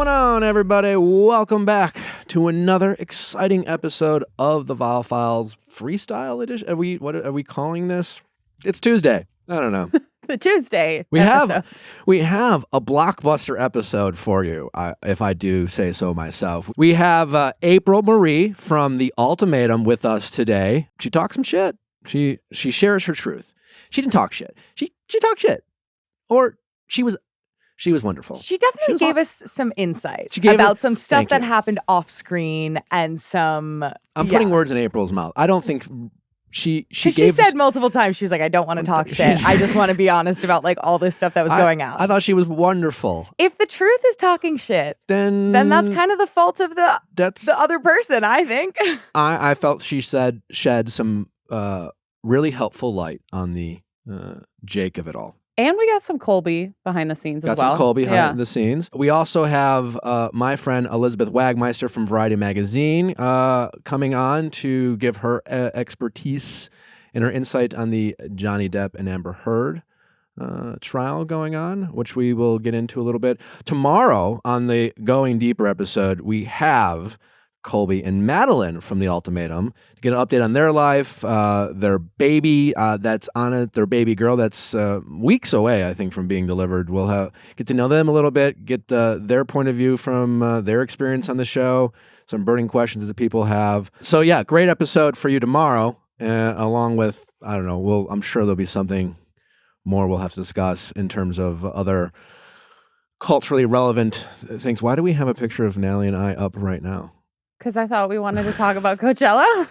going on, everybody? Welcome back to another exciting episode of the Viall Files Freestyle Edition. What are we calling this? It's Tuesday. I don't know. The Tuesday we episode. have a blockbuster episode for you, if I do say so myself. We have April Marie from the Ultimatum with us today. She talks some shit. She shares her truth. She didn't talk shit. She talked shit, or she was wonderful. She definitely gave us some insight about some stuff that happened off screen and some. I'm putting words in April's mouth. I don't think she said multiple times. She was like, "I don't want to talk shit. I just want to be honest about like all this stuff that was going out." I thought she was wonderful. If the truth is talking shit, then that's kind of the fault of the other person. I think. I felt she shed some really helpful light on the Jake of it all. And we got some Colby behind the scenes as well. Got some Colby behind the scenes. We also have my friend Elizabeth Wagmeister from Variety Magazine coming on to give her expertise and her insight on the Johnny Depp and Amber Heard trial going on, which we will get into a little bit. Tomorrow on the Going Deeper episode, we have Colby and Madeline from the Ultimatum to get an update on their life, their baby that's on it, their baby girl that's weeks away, I think, from being delivered. We'll get to know them a little bit, get their point of view from their experience on the show, some burning questions that people have. So yeah, great episode for you tomorrow, along with, I don't know, I'm sure there'll be something more we'll have to discuss in terms of other culturally relevant things. Why do we have a picture of Natalie and I up right now? Because I thought we wanted to talk about Coachella.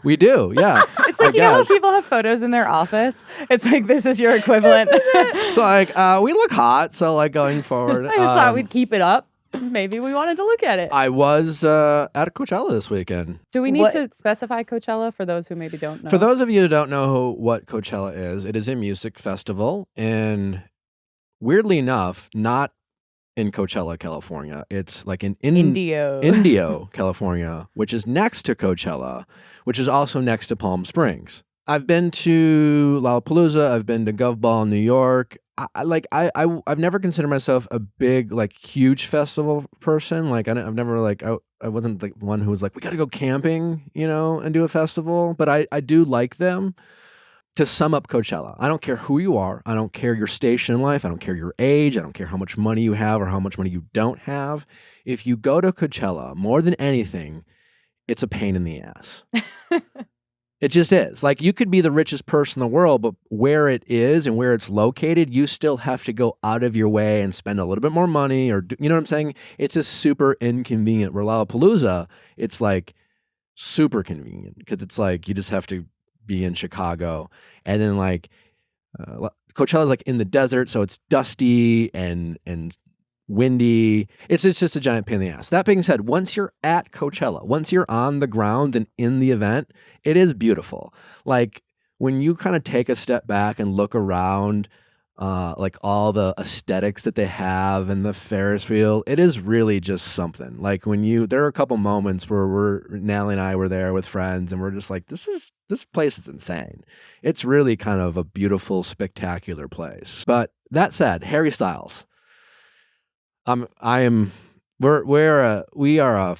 We do, yeah. It's like, you know how people have photos in their office? It's like, this is your equivalent. This is it. So, like, we look hot. So, like, going forward. I just thought we'd keep it up. Maybe we wanted to look at it. I was at a Coachella this weekend. Do we need to specify Coachella for those who maybe don't know? For those of you who don't know what Coachella is, it is a music festival. And weirdly enough, not in Coachella, California. It's like in Indio, California, which is next to Coachella, which is also next to Palm Springs. I've been to Lollapalooza. I've been to Gov Ball in New York. I've never considered myself a big, like, huge festival person. Like, I've never, like, I wasn't like one who was like, we got to go camping, and do a festival. But I do like them. To sum up Coachella, I don't care who you are. I don't care your station in life. I don't care your age. I don't care how much money you have or how much money you don't have. If you go to Coachella, more than anything, it's a pain in the ass. It just is. Like, you could be the richest person in the world, but where it is and where it's located, you still have to go out of your way and spend a little bit more money, or you know what I'm saying? It's just super inconvenient. Where Lollapalooza, it's like super convenient because it's like you just have to be in Chicago, and then like Coachella is like in the desert, so it's dusty and windy. It's just a giant pain in the ass. That being said, once you're at Coachella, once you're on the ground and in the event, it is beautiful. Like, when you kind of take a step back and look around, like all the aesthetics that they have and the Ferris wheel, it is really just something. Like, there are a couple moments where Natalie and I were there with friends, and we're just like, this place is insane. It's really kind of a beautiful, spectacular place. But that said, Harry Styles. We are a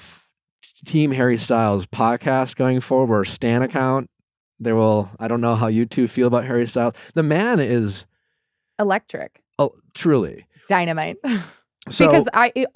Team Harry Styles podcast going forward. We're a Stan account. I don't know how you two feel about Harry Styles. The man is electric. Oh, truly. Dynamite. So, because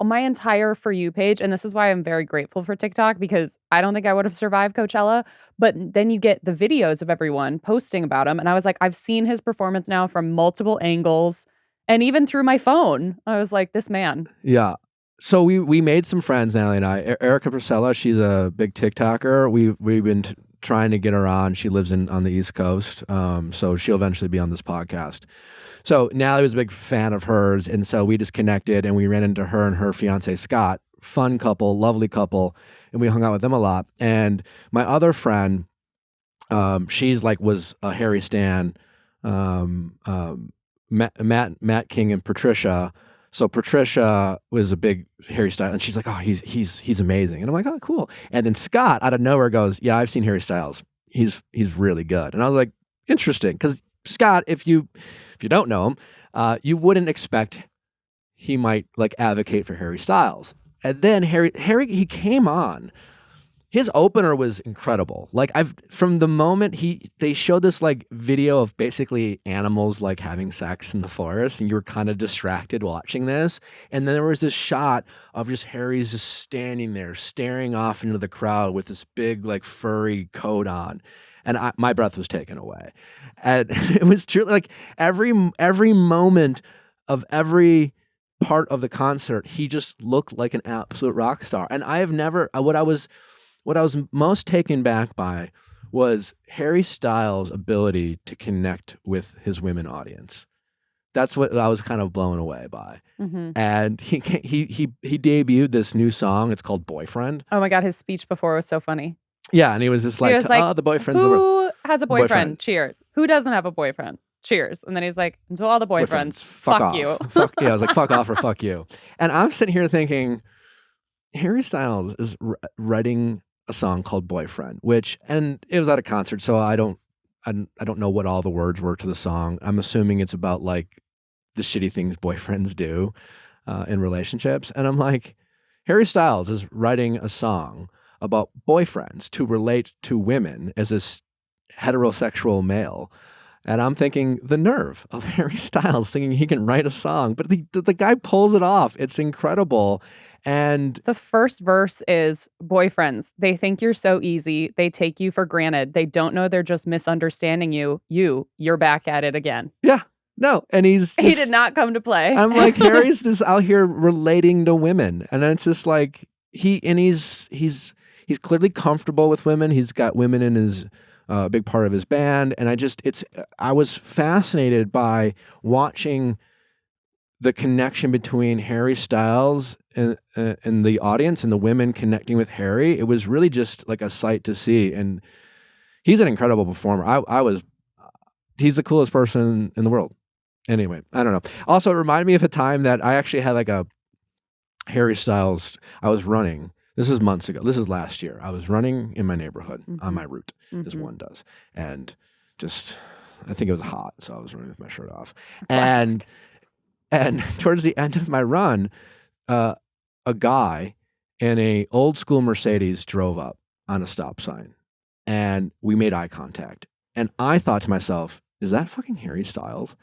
my entire For You page, and this is why I'm very grateful for TikTok, because I don't think I would have survived Coachella, but then you get the videos of everyone posting about him, and I was like, I've seen his performance now from multiple angles, and even through my phone. I was like, this man. Yeah. So we made some friends, Natalie and I. Erica Priscilla, she's a big TikToker. We've been trying to get her on. She lives on the East Coast, so she'll eventually be on this podcast. So Natalie was a big fan of hers, and so we just connected, and we ran into her and her fiance Scott. Fun couple, lovely couple, and we hung out with them a lot. And my other friend, she's like was a Harry stan, Matt King and Patricia. So Patricia was a big Harry Styles, and she's like, "Oh, he's amazing," and I'm like, "Oh, cool." And then Scott out of nowhere goes, "Yeah, I've seen Harry Styles. He's really good." And I was like, "Interesting," because Scott, if you don't know him, you wouldn't expect he might like advocate for Harry Styles. And then Harry, he came on. His opener was incredible. Like from the moment they showed this like video of basically animals like having sex in the forest, and you were kind of distracted watching this. And then there was this shot of just Harry's just standing there, staring off into the crowd with this big like furry coat on, and my breath was taken away. And it was truly like every moment of every part of the concert, he just looked like an absolute rock star. And I have never what I was most taken back by was Harry Styles' ability to connect with his women audience. That's what I was kind of blown away by. Mm-hmm. And he debuted this new song. It's called Boyfriend. Oh my God, his speech before was so funny. Yeah, and he was just like, oh, the boyfriend's who has a boyfriend? Cheers. Who doesn't have a boyfriend? Cheers. And then he's like, to all the boyfriends, fuck you. Yeah, I was like, fuck off or fuck you. And I'm sitting here thinking, Harry Styles is writing a song called Boyfriend, and it was at a concert, so I don't know what all the words were to the song. I'm assuming it's about like the shitty things boyfriends do in relationships. And I'm like, Harry Styles is writing a song about boyfriends to relate to women as a heterosexual male. And I'm thinking, the nerve of Harry Styles thinking he can write a song, but the guy pulls it off. It's incredible. And the first verse is, boyfriends, they think you're so easy. They take you for granted. They don't know they're just misunderstanding you. You're back at it again. Yeah. No. And he did not come to play. I'm like, Harry's just out here relating to women. And it's just like, he's clearly comfortable with women. He's got women in his big part of his band. And I was fascinated by watching the connection between Harry Styles and the audience and the women connecting with Harry. It was really just like a sight to see. And he's an incredible performer. He's the coolest person in the world. Anyway, I don't know. Also, it reminded me of a time that I actually had like a Harry Styles, I was running. This is months ago. This is last year. I was running in my neighborhood on my route, as one does. And I think it was hot, so I was running with my shirt off. And towards the end of my run, a guy in a old school Mercedes drove up on a stop sign, and we made eye contact. And I thought to myself, is that fucking Harry Styles?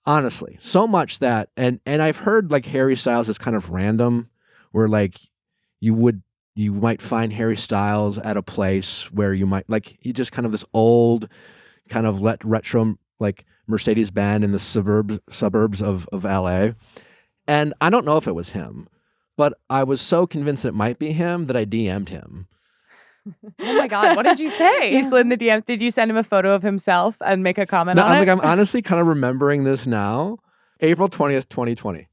Honestly, so much that, and I've heard like Harry Styles is kind of random, where like you might find Harry Styles at a place where you might like, he just kind of this old kind of retro like Mercedes band in the suburbs of LA. And I don't know if it was him, but I was so convinced it might be him that I DM'd him. Oh my God, what did you say? You slid in the DM. Did you send him a photo of himself and make a comment on it? I'm honestly kind of remembering this now. April 20th, 2020.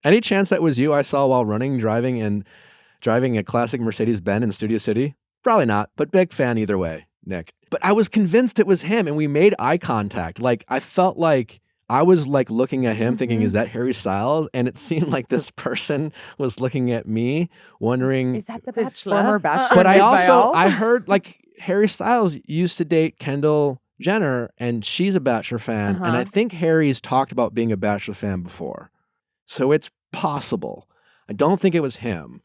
Any chance that was you I saw while driving a classic Mercedes-Benz in Studio City? Probably not, but big fan either way, Nick. But I was convinced it was him, and we made eye contact. Like, I felt like I was like looking at him thinking, is that Harry Styles? And it seemed like this person was looking at me wondering, is that the Bachelor? Former Bachelor? But I heard like Harry Styles used to date Kendall Jenner, and she's a Bachelor fan. And I think Harry's talked about being a Bachelor fan before. So it's possible. I don't think it was him.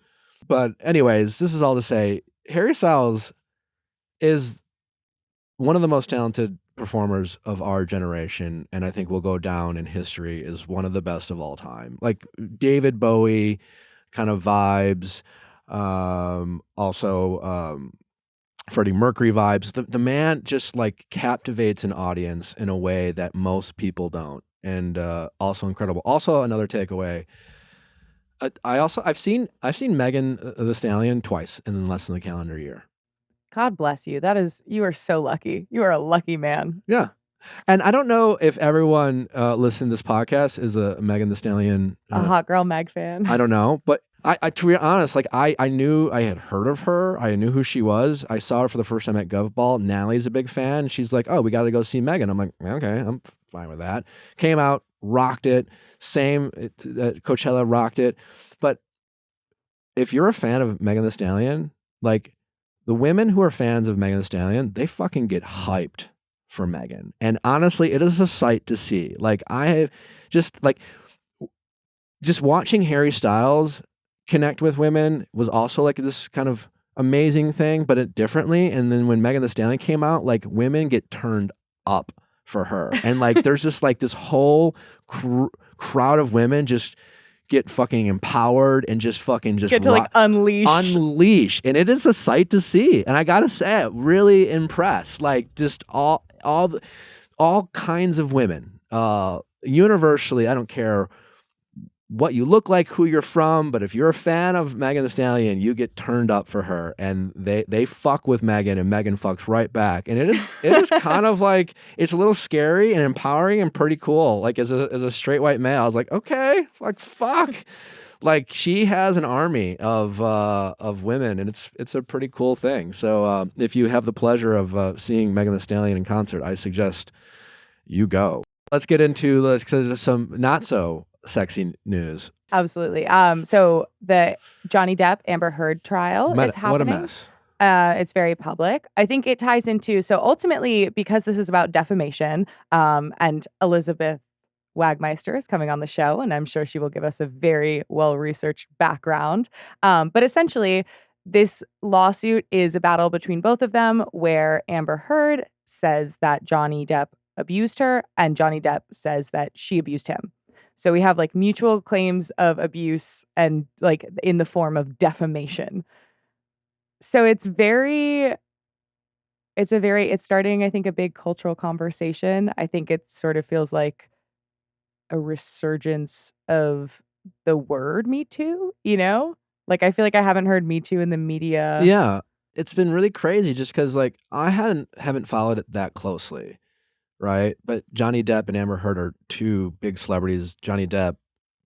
But anyways, this is all to say, Harry Styles is one of the most talented performers of our generation, and I think will go down in history as one of the best of all time. Like David Bowie kind of vibes, also Freddie Mercury vibes. The man just like captivates an audience in a way that most people don't, and also incredible. Also, another takeaway. I've seen Megan Thee Stallion twice in less than the calendar year. God bless you. You are so lucky. You are a lucky man. Yeah. And I don't know if everyone listening to this podcast is a Megan Thee Stallion. A hot girl Meg fan. I don't know. But I to be honest, like I knew, I had heard of her. I knew who she was. I saw her for the first time at GovBall. Natalie's a big fan. She's like, oh, we got to go see Megan. I'm like, okay, I'm fine with that. Came out, rocked it. Coachella rocked it. But if you're a fan of Megan Thee Stallion, like, the women who are fans of Megan Thee Stallion, they fucking get hyped for Megan. And honestly, it is a sight to see. Like, I have just like, just watching Harry Styles connect with women was also like this kind of amazing thing, but it differently. And then when Megan Thee Stallion came out, like women get turned up for her. And like there's just like this whole crowd of women just get fucking empowered and just get to like unleash. And it is a sight to see. And I gotta say, I'm really impressed. Like just all kinds of women. Universally, I don't care what you look like, who you're from, but if you're a fan of Megan Thee Stallion, you get turned up for her, and they fuck with Megan, and Megan fucks right back, and it is kind of like, it's a little scary and empowering and pretty cool. Like as a straight white male, I was like, okay, like fuck, like she has an army of women, and it's a pretty cool thing. So if you have the pleasure of seeing Megan Thee Stallion in concert, I suggest you go. Let's get into some not so sexy news. Absolutely. So the Johnny Depp Amber Heard trial is happening. What a mess. It's very public. I think it ties into, so ultimately, because this is about defamation, and Elizabeth Wagmeister is coming on the show, and I'm sure she will give us a very well-researched background. But essentially, this lawsuit is a battle between both of them, where Amber Heard says that Johnny Depp abused her, and Johnny Depp says that she abused him. So we have like mutual claims of abuse and like in the form of defamation. So it's starting, I think, a big cultural conversation. I think it sort of feels like a resurgence of the word Me Too, you know? Like I feel like I haven't heard Me Too in the media. Yeah. It's been really crazy just because like I haven't followed it that closely. Right, but Johnny Depp and Amber Heard are two big celebrities. Johnny Depp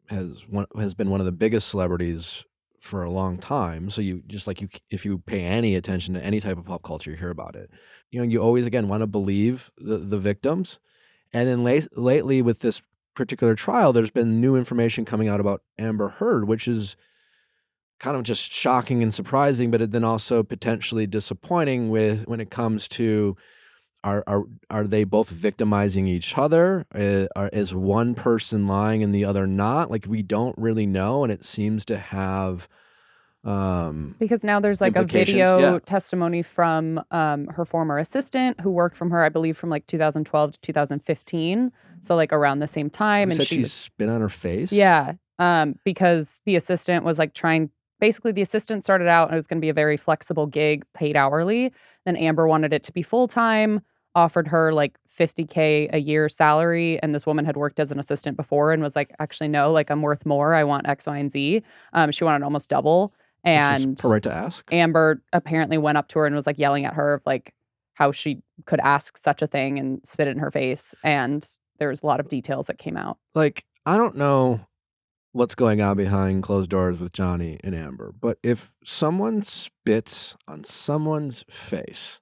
has been one of the biggest celebrities for a long time. So you just like if you pay any attention to any type of pop culture, you hear about it. You know, you always again want to believe the victims, and then lately with this particular trial, there's been new information coming out about Amber Heard, which is kind of just shocking and surprising, but then also potentially disappointing when it comes to. Are they both victimizing each other? Is one person lying and the other not? Like we don't really know, and it seems to have because now there's like a video testimony from her former assistant who worked from her, I believe, from like 2012 to 2015. So like around the same time, and she spit on her face. Yeah, because the assistant was like basically, the assistant started out and it was going to be a very flexible gig, paid hourly. Then Amber wanted it to be full-time, offered her like $50K a year salary. And this woman had worked as an assistant before and was like, actually, no, like I'm worth more. I want X, Y, and Z. She wanted almost double. And her right to ask. Amber apparently went up to her and was like yelling at her of like how she could ask such a thing and spit it in her face. And there's a lot of details that came out. Like, I don't know what's going on behind closed doors with Johnny and Amber, but if someone spits on someone's face,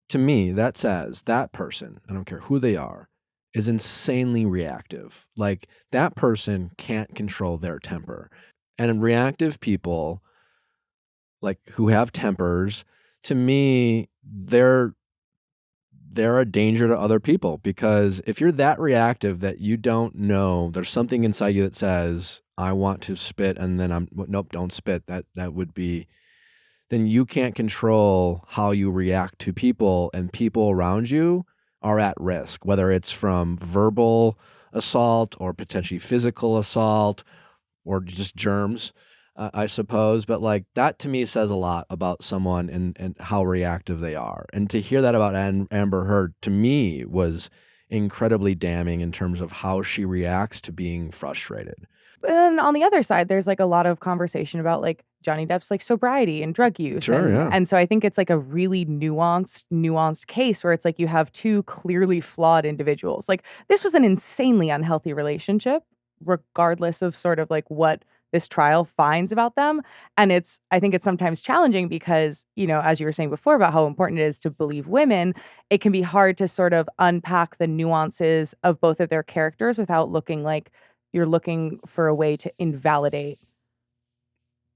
to me, that says that person, I don't care who they are, is insanely reactive. Like that person can't control their temper. And reactive people, like who have tempers, to me, they're a danger to other people, because if you're that reactive that you don't know, there's something inside you that says, I want to spit, and then nope, don't spit. That would be, then you can't control how you react to people, and people around you are at risk, whether it's from verbal assault or potentially physical assault or just germs, I suppose. But like that to me says a lot about someone and how reactive they are. And to hear that about Amber Heard, to me, was incredibly damning in terms of how she reacts to being frustrated. But then on the other side, there's like a lot of conversation about like Johnny Depp's like sobriety and drug use. Sure, yeah. And so I think it's like a really nuanced case where it's like you have two clearly flawed individuals. Like this was an insanely unhealthy relationship, regardless of sort of like what this trial finds about them. And I think it's sometimes challenging because, you know, as you were saying before about how important it is to believe women, it can be hard to sort of unpack the nuances of both of their characters without looking like you're looking for a way to invalidate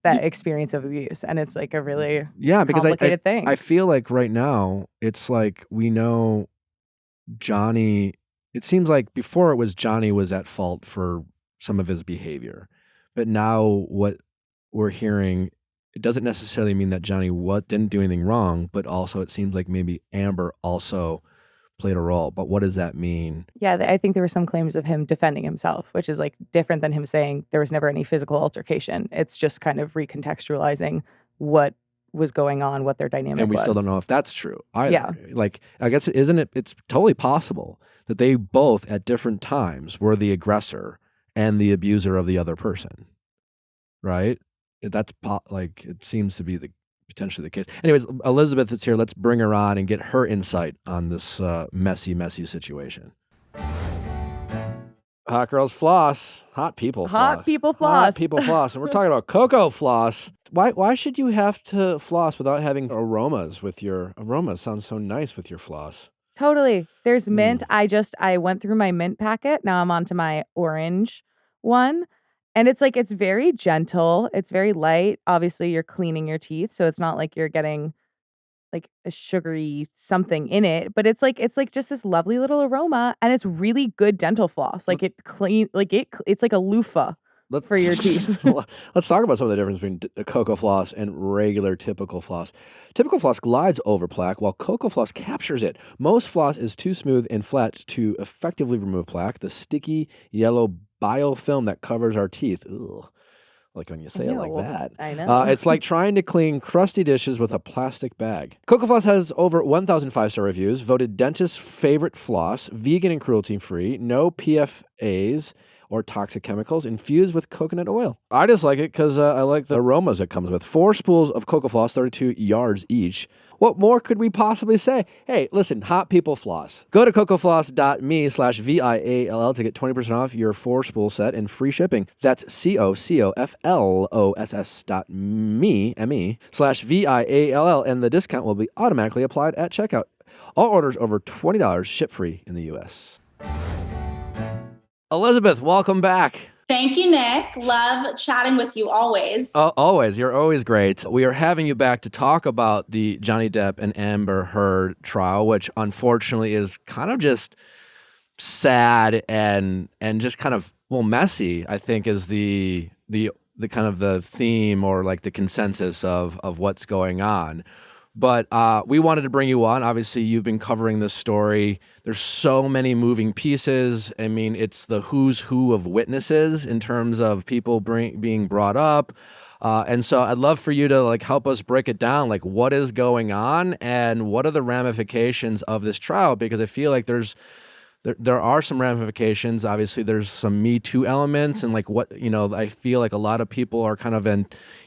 that experience of abuse. And it's like a really complicated thing. I feel like right now, it's like we know Johnny, it seems like before it was Johnny was at fault for some of his behavior. But now what we're hearing, it doesn't necessarily mean that Johnny didn't do anything wrong, but also it seems like maybe Amber also played a role. But what does that mean? Yeah, I think there were some claims of him defending himself, which is like different than him saying there was never any physical altercation. It's just kind of recontextualizing what was going on, what their dynamic was. And we still don't know if that's true either. Yeah. Like, I guess, it's totally possible that they both at different times were the aggressor and the abuser of the other person, right? That's it seems to be potentially the case. Anyways, Elizabeth is here. Let's bring her on and get her insight on this messy situation. Hot girls floss. Hot people floss. Hot people floss. Hot people floss. And we're talking about cocoa floss. Why should you have to floss without having aromas with your aromas? Sounds so nice with your floss. Totally. There's mint. I went through my mint packet. Now I'm on to my orange one. And it's very gentle. It's very light. Obviously, you're cleaning your teeth, so it's not like you're getting like a sugary something in it, but it's just this lovely little aroma, and it's really good dental floss. Like it's like a loofah for your teeth. Let's talk about some of the difference between cocoa floss and regular typical floss. Typical floss glides over plaque, while cocoa floss captures it. Most floss is too smooth and flat to effectively remove plaque. The sticky yellow biofilm that covers our teeth. Ugh. Like when you say it like that. I know. It's like trying to clean crusty dishes with a plastic bag. Cocoa Floss has over 1,000 5-star reviews, voted dentist's favorite floss, vegan and cruelty-free, no PFAs or toxic chemicals, infused with coconut oil. I just like it because I like the aromas it comes with. 4 spools of Cocoa Floss, 32 yards each. What more could we possibly say? Hey, listen, hot people floss. Go to cocofloss.me/VIALL to get 20% off your 4-spool set and free shipping. That's COCOFLOSS.me/VIALL, and the discount will be automatically applied at checkout. All orders over $20 ship free in the U.S. Elizabeth, welcome back. Thank you, Nick. Love chatting with you always. Always. You're always great. We are having you back to talk about the Johnny Depp and Amber Heard trial, which unfortunately is kind of just sad and just kind of, messy, I think, is the kind of the theme or like the consensus of what's going on. But we wanted to bring you on. Obviously, you've been covering this story. There's so many moving pieces. I mean, it's the who's who of witnesses in terms of people being brought up. And so I'd love for you to help us break it down, what is going on and what are the ramifications of this trial? Because I feel like there are some ramifications. Obviously, there's some Me Too elements and I feel like a lot of people are kind of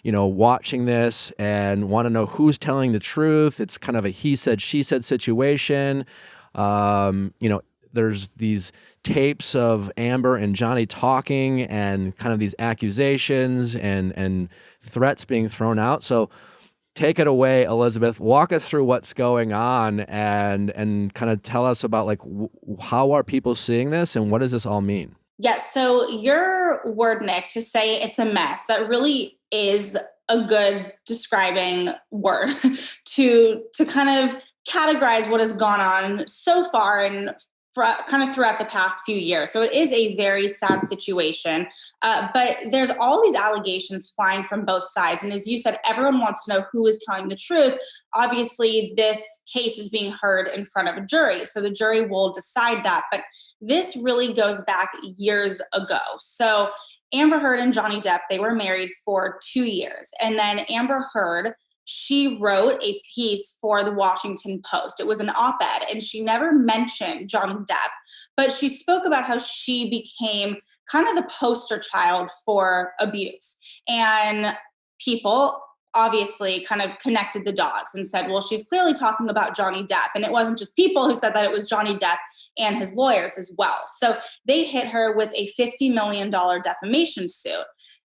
watching this and want to know who's telling the truth. It's kind of a he said, she said situation. There's these tapes of Amber and Johnny talking and kind of these accusations and threats being thrown out. So take it away, Elizabeth. Walk us through what's going on and kind of tell us about how are people seeing this and what does this all mean? Yes. So your word, Nick, to say it's a mess, that really is a good describing word to kind of categorize what has gone on so far and kind of throughout the past few years. So it is a very sad situation, but there's all these allegations flying from both sides. And as you said, everyone wants to know who is telling the truth. Obviously, this case is being heard in front of a jury, so the jury will decide that. But this really goes back years ago. So Amber Heard and Johnny Depp, they were married for 2 years. And then Amber Heard, she wrote a piece for the Washington Post. It was an op-ed, and she never mentioned Johnny Depp, but she spoke about how she became kind of the poster child for abuse. And people obviously kind of connected the dots and said, well, she's clearly talking about Johnny Depp. And it wasn't just people who said that, it was Johnny Depp and his lawyers as well. So they hit her with a $50 million defamation suit.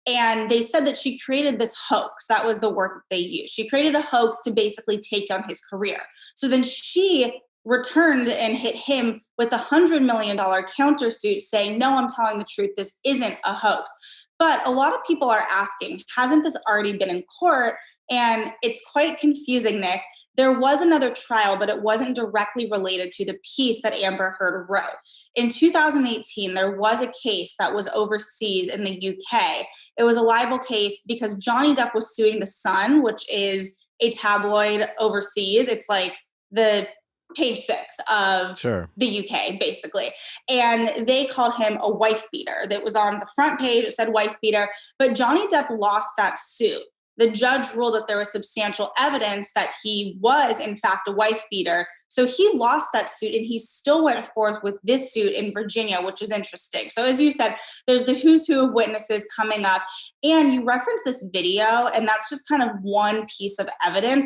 And they said that she created this hoax. That was the word that they used. She created a hoax to basically take down his career. So then she returned and hit him with a $100 million countersuit saying, no, I'm telling the truth. This isn't a hoax. But a lot of people are asking, hasn't this already been in court? And it's quite confusing, Nick. there was another trial, but it wasn't directly related to the piece that Amber Heard wrote. In 2018, there was a case that was overseas in the UK. It was a libel case because Johnny Depp was suing The Sun, which is a tabloid overseas. It's like the page 6 of the UK, basically. And they called him a wife beater. That was on the front page. It said wife beater. But Johnny Depp lost that suit. The judge ruled that there was substantial evidence that he was, in fact, a wife beater. So he lost that suit, and he still went forth with this suit in Virginia, which is interesting. So as you said, there's the who's who of witnesses coming up. And you referenced this video, and that's just kind of one piece of evidence.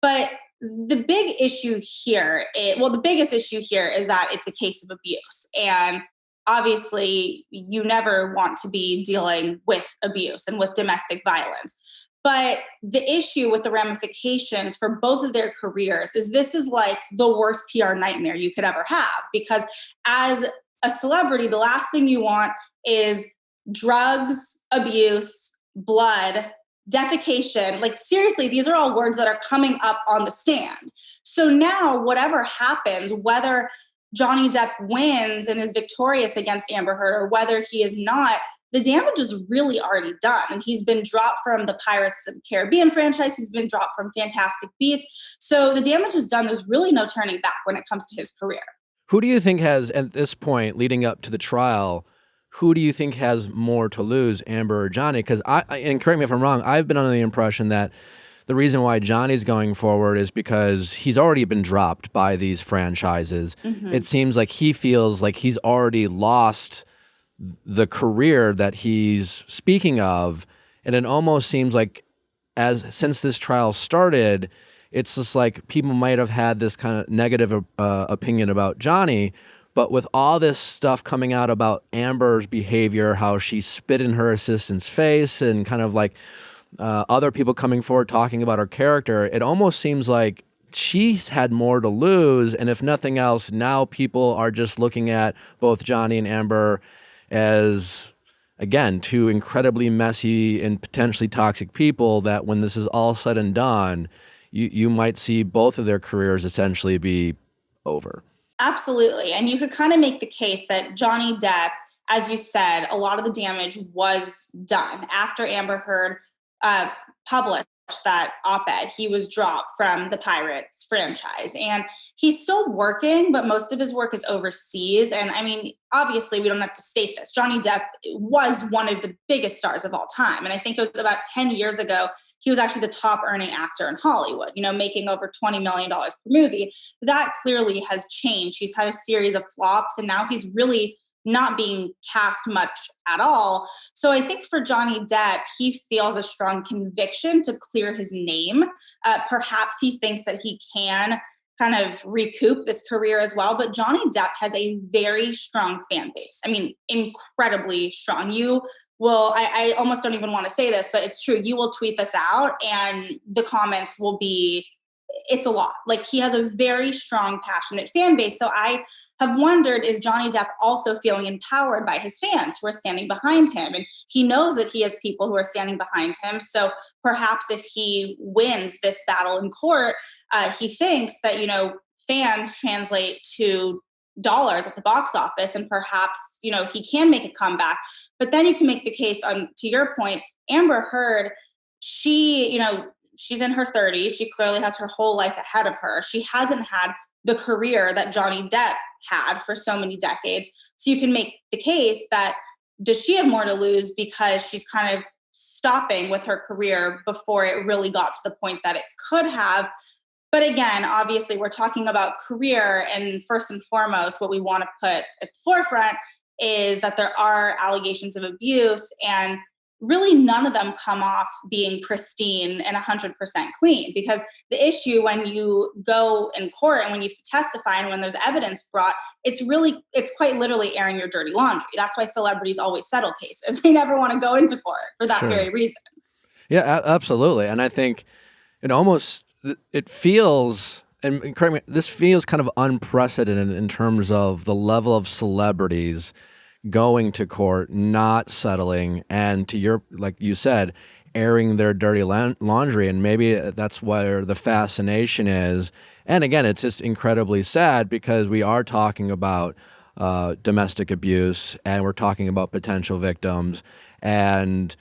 But the big issue here, the biggest issue here is that it's a case of abuse. And obviously, you never want to be dealing with abuse and with domestic violence. But the issue with the ramifications for both of their careers is this is like the worst PR nightmare you could ever have, because as a celebrity, the last thing you want is drugs, abuse, blood, defecation. Like, seriously, these are all words that are coming up on the stand. So now whatever happens, whether Johnny Depp wins and is victorious against Amber Heard or whether he is not, the damage is really already done. And he's been dropped from the Pirates of the Caribbean franchise. He's been dropped from Fantastic Beasts. So the damage is done. There's really no turning back when it comes to his career. Who do you think has, at this point, leading up to the trial, who do you think has more to lose, Amber or Johnny? Because and correct me if I'm wrong, I've been under the impression that the reason why Johnny's going forward is because he's already been dropped by these franchises. Mm-hmm. It seems like he feels like he's already lost the career that he's speaking of, and it almost seems like since this trial started, it's just like people might have had this kind of negative opinion about Johnny, but with all this stuff coming out about Amber's behavior, how she spit in her assistant's face, and kind of like other people coming forward talking about her character, it almost seems like she's had more to lose, and if nothing else, now people are just looking at both Johnny and Amber as, again, two incredibly messy and potentially toxic people that when this is all said and done, you might see both of their careers essentially be over. Absolutely. And you could kind of make the case that Johnny Depp, as you said, a lot of the damage was done. After Amber Heard published that op-ed, he was dropped from the Pirates franchise. And he's still working, but most of his work is overseas. And I mean, obviously, we don't have to state this. Johnny Depp was one of the biggest stars of all time. And I think it was about 10 years ago, he was actually the top earning actor in Hollywood, making over $20 million per movie. That clearly has changed. He's had a series of flops, and now he's really not being cast much at all. So I think for Johnny Depp, he feels a strong conviction to clear his name. Perhaps he thinks that he can kind of recoup this career as well. But Johnny Depp has a very strong fan base. I mean, incredibly strong. I almost don't even want to say this, but it's true. You will tweet this out and the comments will be, it's a lot. Like, he has a very strong, passionate fan base. So I have wondered, is Johnny Depp also feeling empowered by his fans who are standing behind him? And he knows that he has people who are standing behind him. So perhaps if he wins this battle in court, he thinks that, fans translate to dollars at the box office, and perhaps, he can make a comeback. But then you can make the case to your point, Amber Heard, she's in her 30s. She clearly has her whole life ahead of her. She hasn't had the career that Johnny Depp had for so many decades. So you can make the case that, does she have more to lose because she's kind of stopping with her career before it really got to the point that it could have? But again, obviously, we're talking about career, and first and foremost, what we want to put at the forefront is that there are allegations of abuse, and really none of them come off being pristine and 100% clean. Because the issue when you go in court and when you have to testify and when there's evidence brought, it's quite literally airing your dirty laundry. That's why celebrities always settle cases. They never want to go into court for that very reason. Yeah, absolutely. And I think it feels, and correct me, this feels kind of unprecedented in terms of the level of celebrities going to court, not settling, and to your, like you said, airing their dirty laundry. And maybe that's where the fascination is. And again, it's just incredibly sad because we are talking about domestic abuse and we're talking about potential victims. And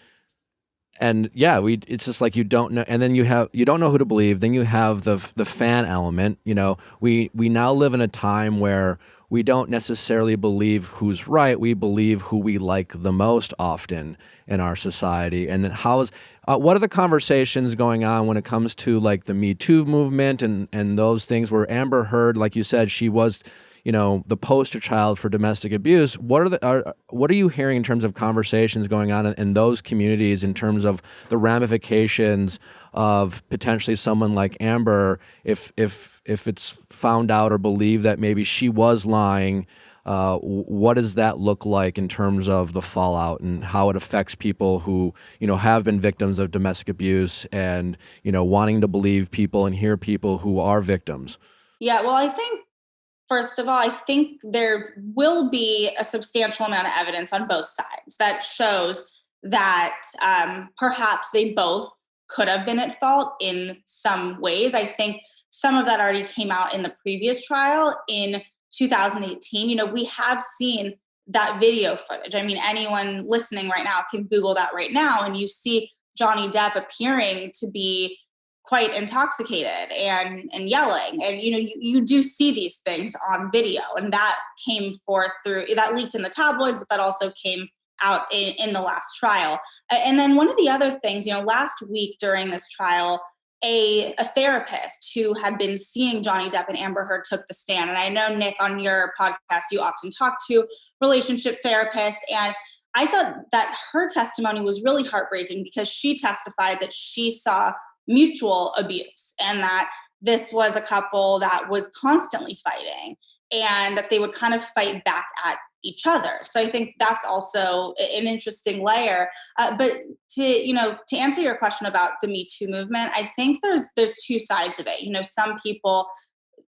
yeah, it's just like you don't know, and then you don't know who to believe. Then you have the fan element. We now live in a time where we don't necessarily believe who's right. We believe who we like the most often in our society. And what are the conversations going on when it comes to like the Me Too movement and those things where Amber Heard, like you said, she was the poster child for domestic abuse. What are you hearing in terms of conversations going on in those communities in terms of the ramifications of potentially someone like Amber if it's found out or believed that maybe she was lying? What does that look like in terms of the fallout and how it affects people who have been victims of domestic abuse and wanting to believe people and hear people who are victims? Yeah, well, I think first of all, I think there will be a substantial amount of evidence on both sides that shows that perhaps they both could have been at fault in some ways. I think some of that already came out in the previous trial in 2018. We have seen that video footage. I mean, anyone listening right now can Google that right now, and you see Johnny Depp appearing to be quite intoxicated and yelling. And, you do see these things on video, and that came forth that leaked in the tabloids, but that also came out in the last trial. And then one of the other things, last week during this trial, a therapist who had been seeing Johnny Depp and Amber Heard took the stand. And I know, Nick, on your podcast, you often talk to relationship therapists. And I thought that her testimony was really heartbreaking because she testified that she saw mutual abuse and that this was a couple that was constantly fighting and that they would kind of fight back at each other. So I think that's also an interesting layer. But to answer your question about the Me Too movement, I think there's two sides of it. Some people,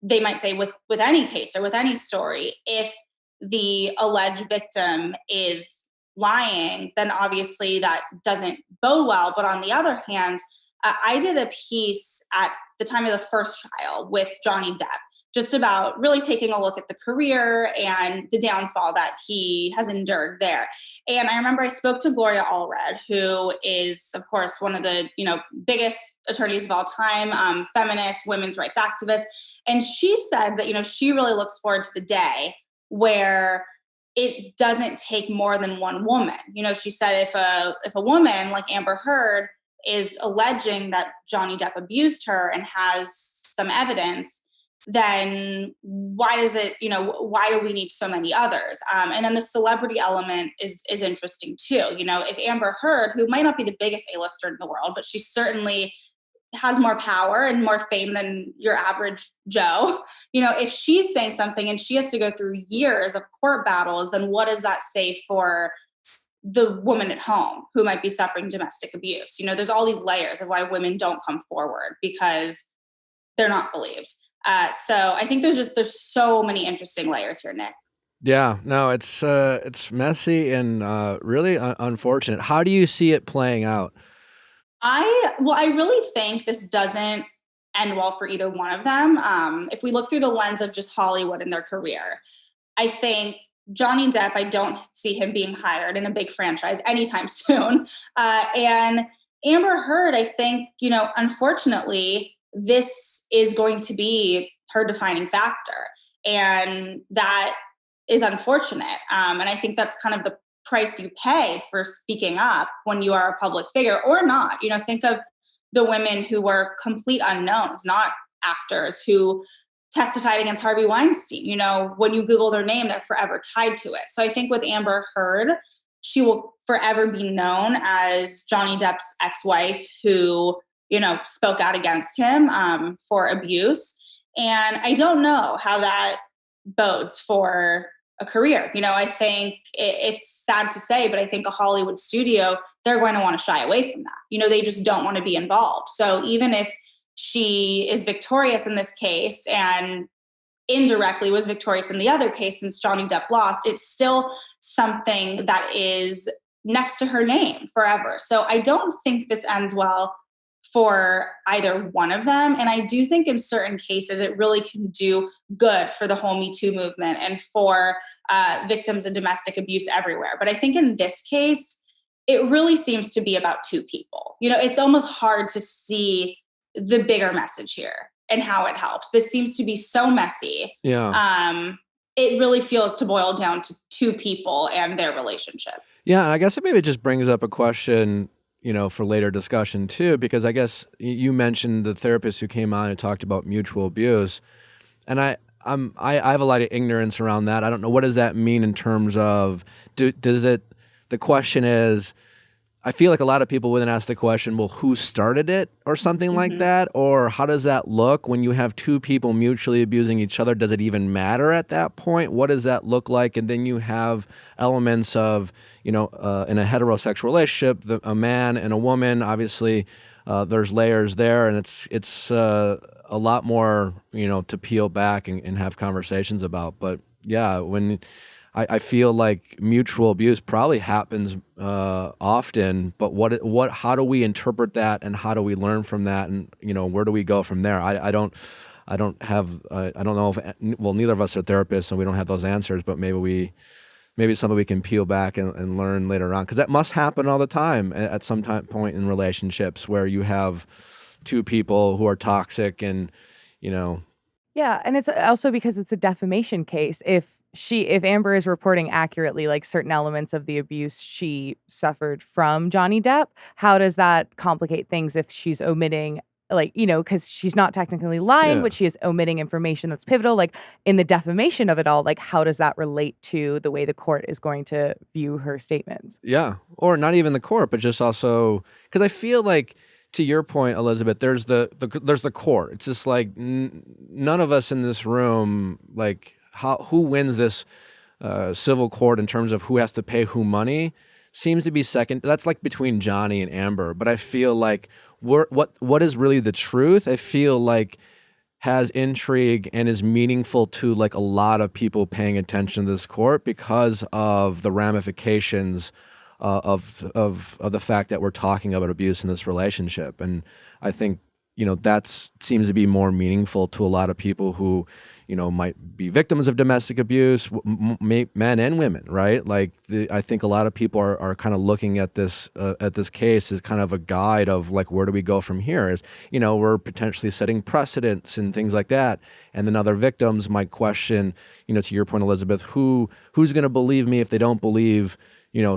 they might say with any case or with any story, if the alleged victim is lying, then obviously that doesn't bode well. But on the other hand, I did a piece at the time of the first trial with Johnny Depp, just about really taking a look at the career and the downfall that he has endured there. And I remember I spoke to Gloria Allred, who is, of course, one of the biggest attorneys of all time, feminist, women's rights activist. And she said that she really looks forward to the day where it doesn't take more than one woman. She said if a woman like Amber Heard is alleging that Johnny Depp abused her and has some evidence, then why do we need so many others? And then the celebrity element is interesting too. If Amber Heard, who might not be the biggest A-lister in the world, but she certainly has more power and more fame than your average Joe, if she's saying something and she has to go through years of court battles, then what does that say for the woman at home who might be suffering domestic abuse? There's all these layers of why women don't come forward because they're not believed. So I think there's so many interesting layers here, Nick. Yeah, no, it's messy and really unfortunate. How do you see it playing out? I really think this doesn't end well for either one of them. If we look through the lens of just Hollywood and their career, I think Johnny Depp, I don't see him being hired in a big franchise anytime soon. And Amber Heard, I think, unfortunately, this is going to be her defining factor. And that is unfortunate. And I think that's kind of the price you pay for speaking up when you are a public figure or not. Think of the women who were complete unknowns, not actors, who testified against Harvey Weinstein. When you Google their name, they're forever tied to it. So I think with Amber Heard, she will forever be known as Johnny Depp's ex-wife who, spoke out against him for abuse. And I don't know how that bodes for a career. I think it's sad to say, but I think a Hollywood studio, they're going to want to shy away from that. They just don't want to be involved. So even if she is victorious in this case and indirectly was victorious in the other case since Johnny Depp lost, it's still something that is next to her name forever. So I don't think this ends well for either one of them. And I do think in certain cases, it really can do good for the whole Me Too movement and for victims of domestic abuse everywhere. But I think in this case, it really seems to be about two people. It's almost hard to see the bigger message here and how it helps. This seems to be so messy. Yeah. It really feels to boil down to two people and their relationship. Yeah, and I guess it maybe just brings up a question, for later discussion too, because I guess you mentioned the therapist who came on and talked about mutual abuse, and I have a lot of ignorance around that. I don't know, what does that mean in terms of the question is, I feel like a lot of people wouldn't ask the question, well, who started it or something like that? Or how does that look when you have two people mutually abusing each other? Does it even matter at that point? What does that look like? And then you have elements of, in a heterosexual relationship, a man and a woman, obviously there's layers there, and it's a lot more, to peel back and have conversations about. But yeah, when I feel like mutual abuse probably happens often, but how do we interpret that, and how do we learn from that, and where do we go from there? I don't know if, well, neither of us are therapists, and we don't have those answers, but maybe something we can peel back and learn later on, because that must happen all the time at some point in relationships where you have two people who are toxic and. Yeah, and it's also because it's a defamation case. If Amber is reporting accurately, like, certain elements of the abuse she suffered from Johnny Depp, how does that complicate things if she's omitting, like, because she's not technically lying, but she is omitting information that's pivotal, like, in the defamation of it all, like, how does that relate to the way the court is going to view her statements? Yeah, or not even the court, but just also, because I feel like, to your point, Elizabeth, there's the court. It's just like none of us in this room, like, who wins this civil court in terms of who has to pay who money seems to be second. That's like between Johnny and Amber. But I feel like what is really the truth, I feel like has intrigue and is meaningful to like a lot of people paying attention to this court because of the ramifications of the fact that we're talking about abuse in this relationship. And I think that seems to be more meaningful to a lot of people who might be victims of domestic abuse, men and women, right? Like, I think a lot of people are kind of looking at this case as kind of a guide of like, where do we go from here? Is we're potentially setting precedents and things like that, and then other victims might question, to your point, Elizabeth, who's going to believe me if they don't believe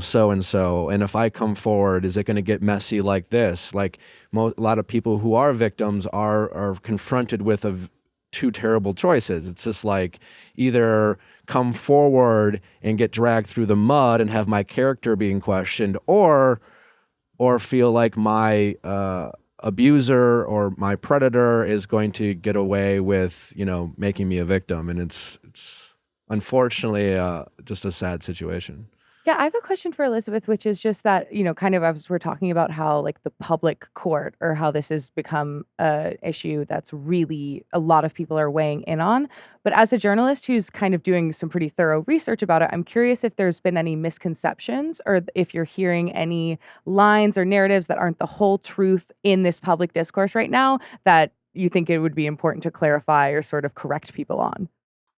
so and so, and if I come forward, is it going to get messy like this? Like, a lot of people who are victims are confronted with two terrible choices. It's just like, either come forward and get dragged through the mud and have my character being questioned, or feel like my abuser or my predator is going to get away with making me a victim. And it's unfortunately just a sad situation. Yeah, I have a question for Elizabeth, which is just that, kind of as we're talking about how, like, the public court, or how this has become an issue that's really a lot of people are weighing in on. But as a journalist who's kind of doing some pretty thorough research about it, I'm curious if there's been any misconceptions, or if you're hearing any lines or narratives that aren't the whole truth in this public discourse right now that you think it would be important to clarify or sort of correct people on.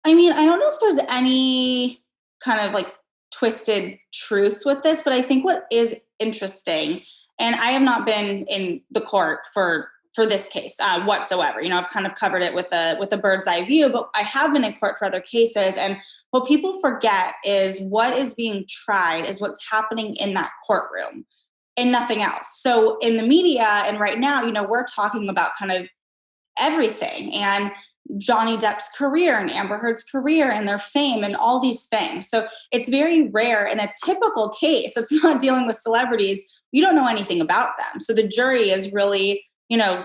I mean, I don't know if there's any kind of like twisted truths with this, but I think what is interesting, and I have not been in the court for this case whatsoever. I've kind of covered it with a bird's eye view, but I have been in court for other cases. And what people forget is what is being tried is what's happening in that courtroom and nothing else. So in the media and right now, we're talking about kind of everything, and Johnny Depp's career and Amber Heard's career and their fame and all these things. So it's very rare in a typical case that's not dealing with celebrities. You don't know anything about them. So the jury is really,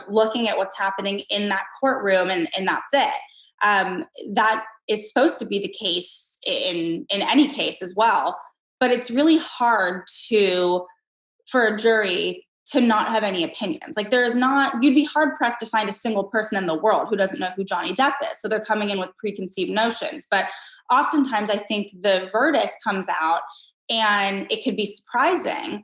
looking at what's happening in that courtroom, and that's it. That is supposed to be the case in any case as well. But it's really hard for a jury to not have any opinions. Like, you'd be hard pressed to find a single person in the world who doesn't know who Johnny Depp is. So they're coming in with preconceived notions. But oftentimes I think the verdict comes out and it could be surprising.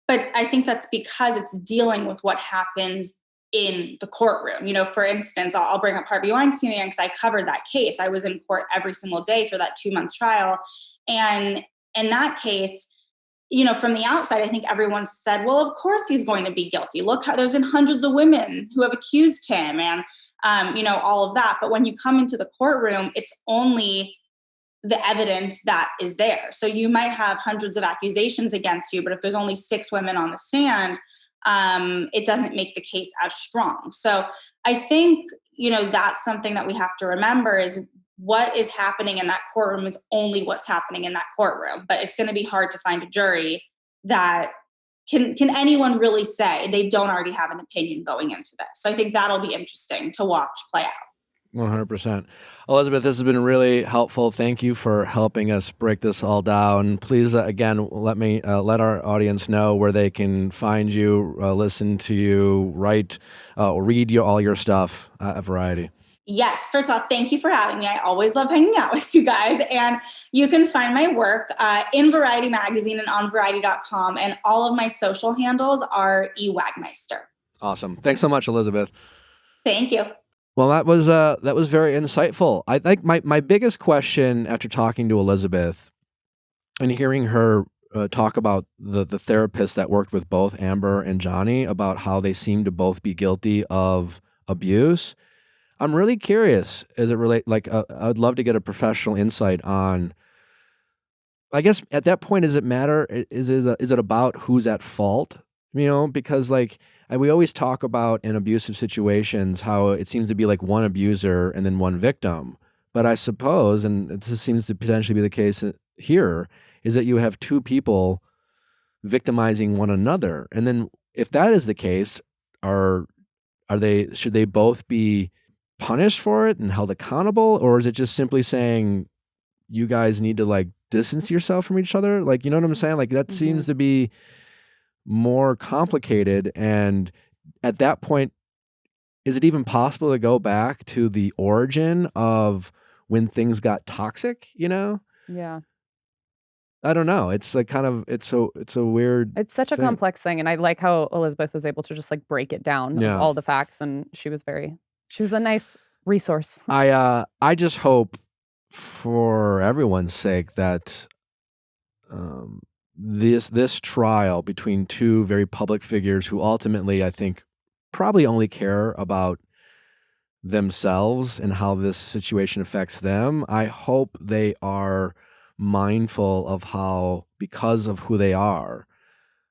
But I think that's because it's dealing with what happens in the courtroom. You know, for instance, I'll bring up Harvey Weinstein again because I covered that case. I was in court every single day for that 2-month trial. And in that case, you know, from the outside, I think everyone said, well, of course he's going to be guilty. Look how there's been hundreds of women who have accused him and, you know, all of that. But when you come into the courtroom, it's only the evidence that is there. So you might have hundreds of accusations against you, but if there's only 6 women on the stand, it doesn't make the case as strong. So I think, you know, that's something that we have to remember is what is happening in that courtroom is only what's happening in that courtroom. But it's going to be hard to find a jury that can anyone really say they don't already have an opinion going into this. So I think that'll be interesting to watch play out. 100%. Elizabeth, this has been really helpful. Thank you for helping us break this all down. Please, again, let our audience know where they can find you, listen to you, write, or read all your stuff at Variety. Yes. First of all, thank you for having me. I always love hanging out with you guys. And you can find my work in Variety Magazine and on Variety.com. And all of my social handles are eWagmeister. Awesome. Thanks so much, Elizabeth. Thank you. Well, that was very insightful. I think my biggest question after talking to Elizabeth and hearing her talk about the therapist that worked with both Amber and Johnny about how they seem to both be guilty of abuse, I'm really curious as it relates. Like, I'd love to get a professional insight on. I guess at that point, does it matter? Is it about who's at fault? You know, because like. And we always talk about in abusive situations how it seems to be like one abuser and then one victim. But I suppose, and this seems to potentially be the case here, is that you have 2 people victimizing one another. And then if that is the case, should they both be punished for it and held accountable? Or is it just simply saying you guys need to like distance yourself from each other? Like, you know what I'm saying? Like that seems to be more complicated. And at that point, is it even possible to go back to the origin of when things got toxic, you know? Yeah. I don't know. It's like kind of, it's a weird It's such a thing. complex thing. And I like how Elizabeth was able to just like break it down, Yeah. all the facts. And she was a nice resource. I just hope for everyone's sake that, this trial between 2 very public figures who ultimately, I think, probably only care about themselves and how this situation affects them. I hope they are mindful of how, because of who they are,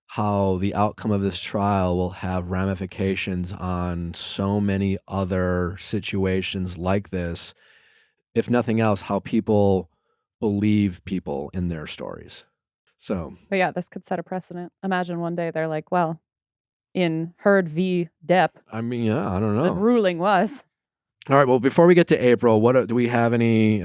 how the outcome of this trial will have ramifications on so many other situations like this. If nothing else, how people believe people in their stories. So, But yeah, this could set a precedent. Imagine one day they're like, well, in Heard v. Depp, I mean, yeah, I don't the know. ruling was. All right. Well, before we get to April, do we have any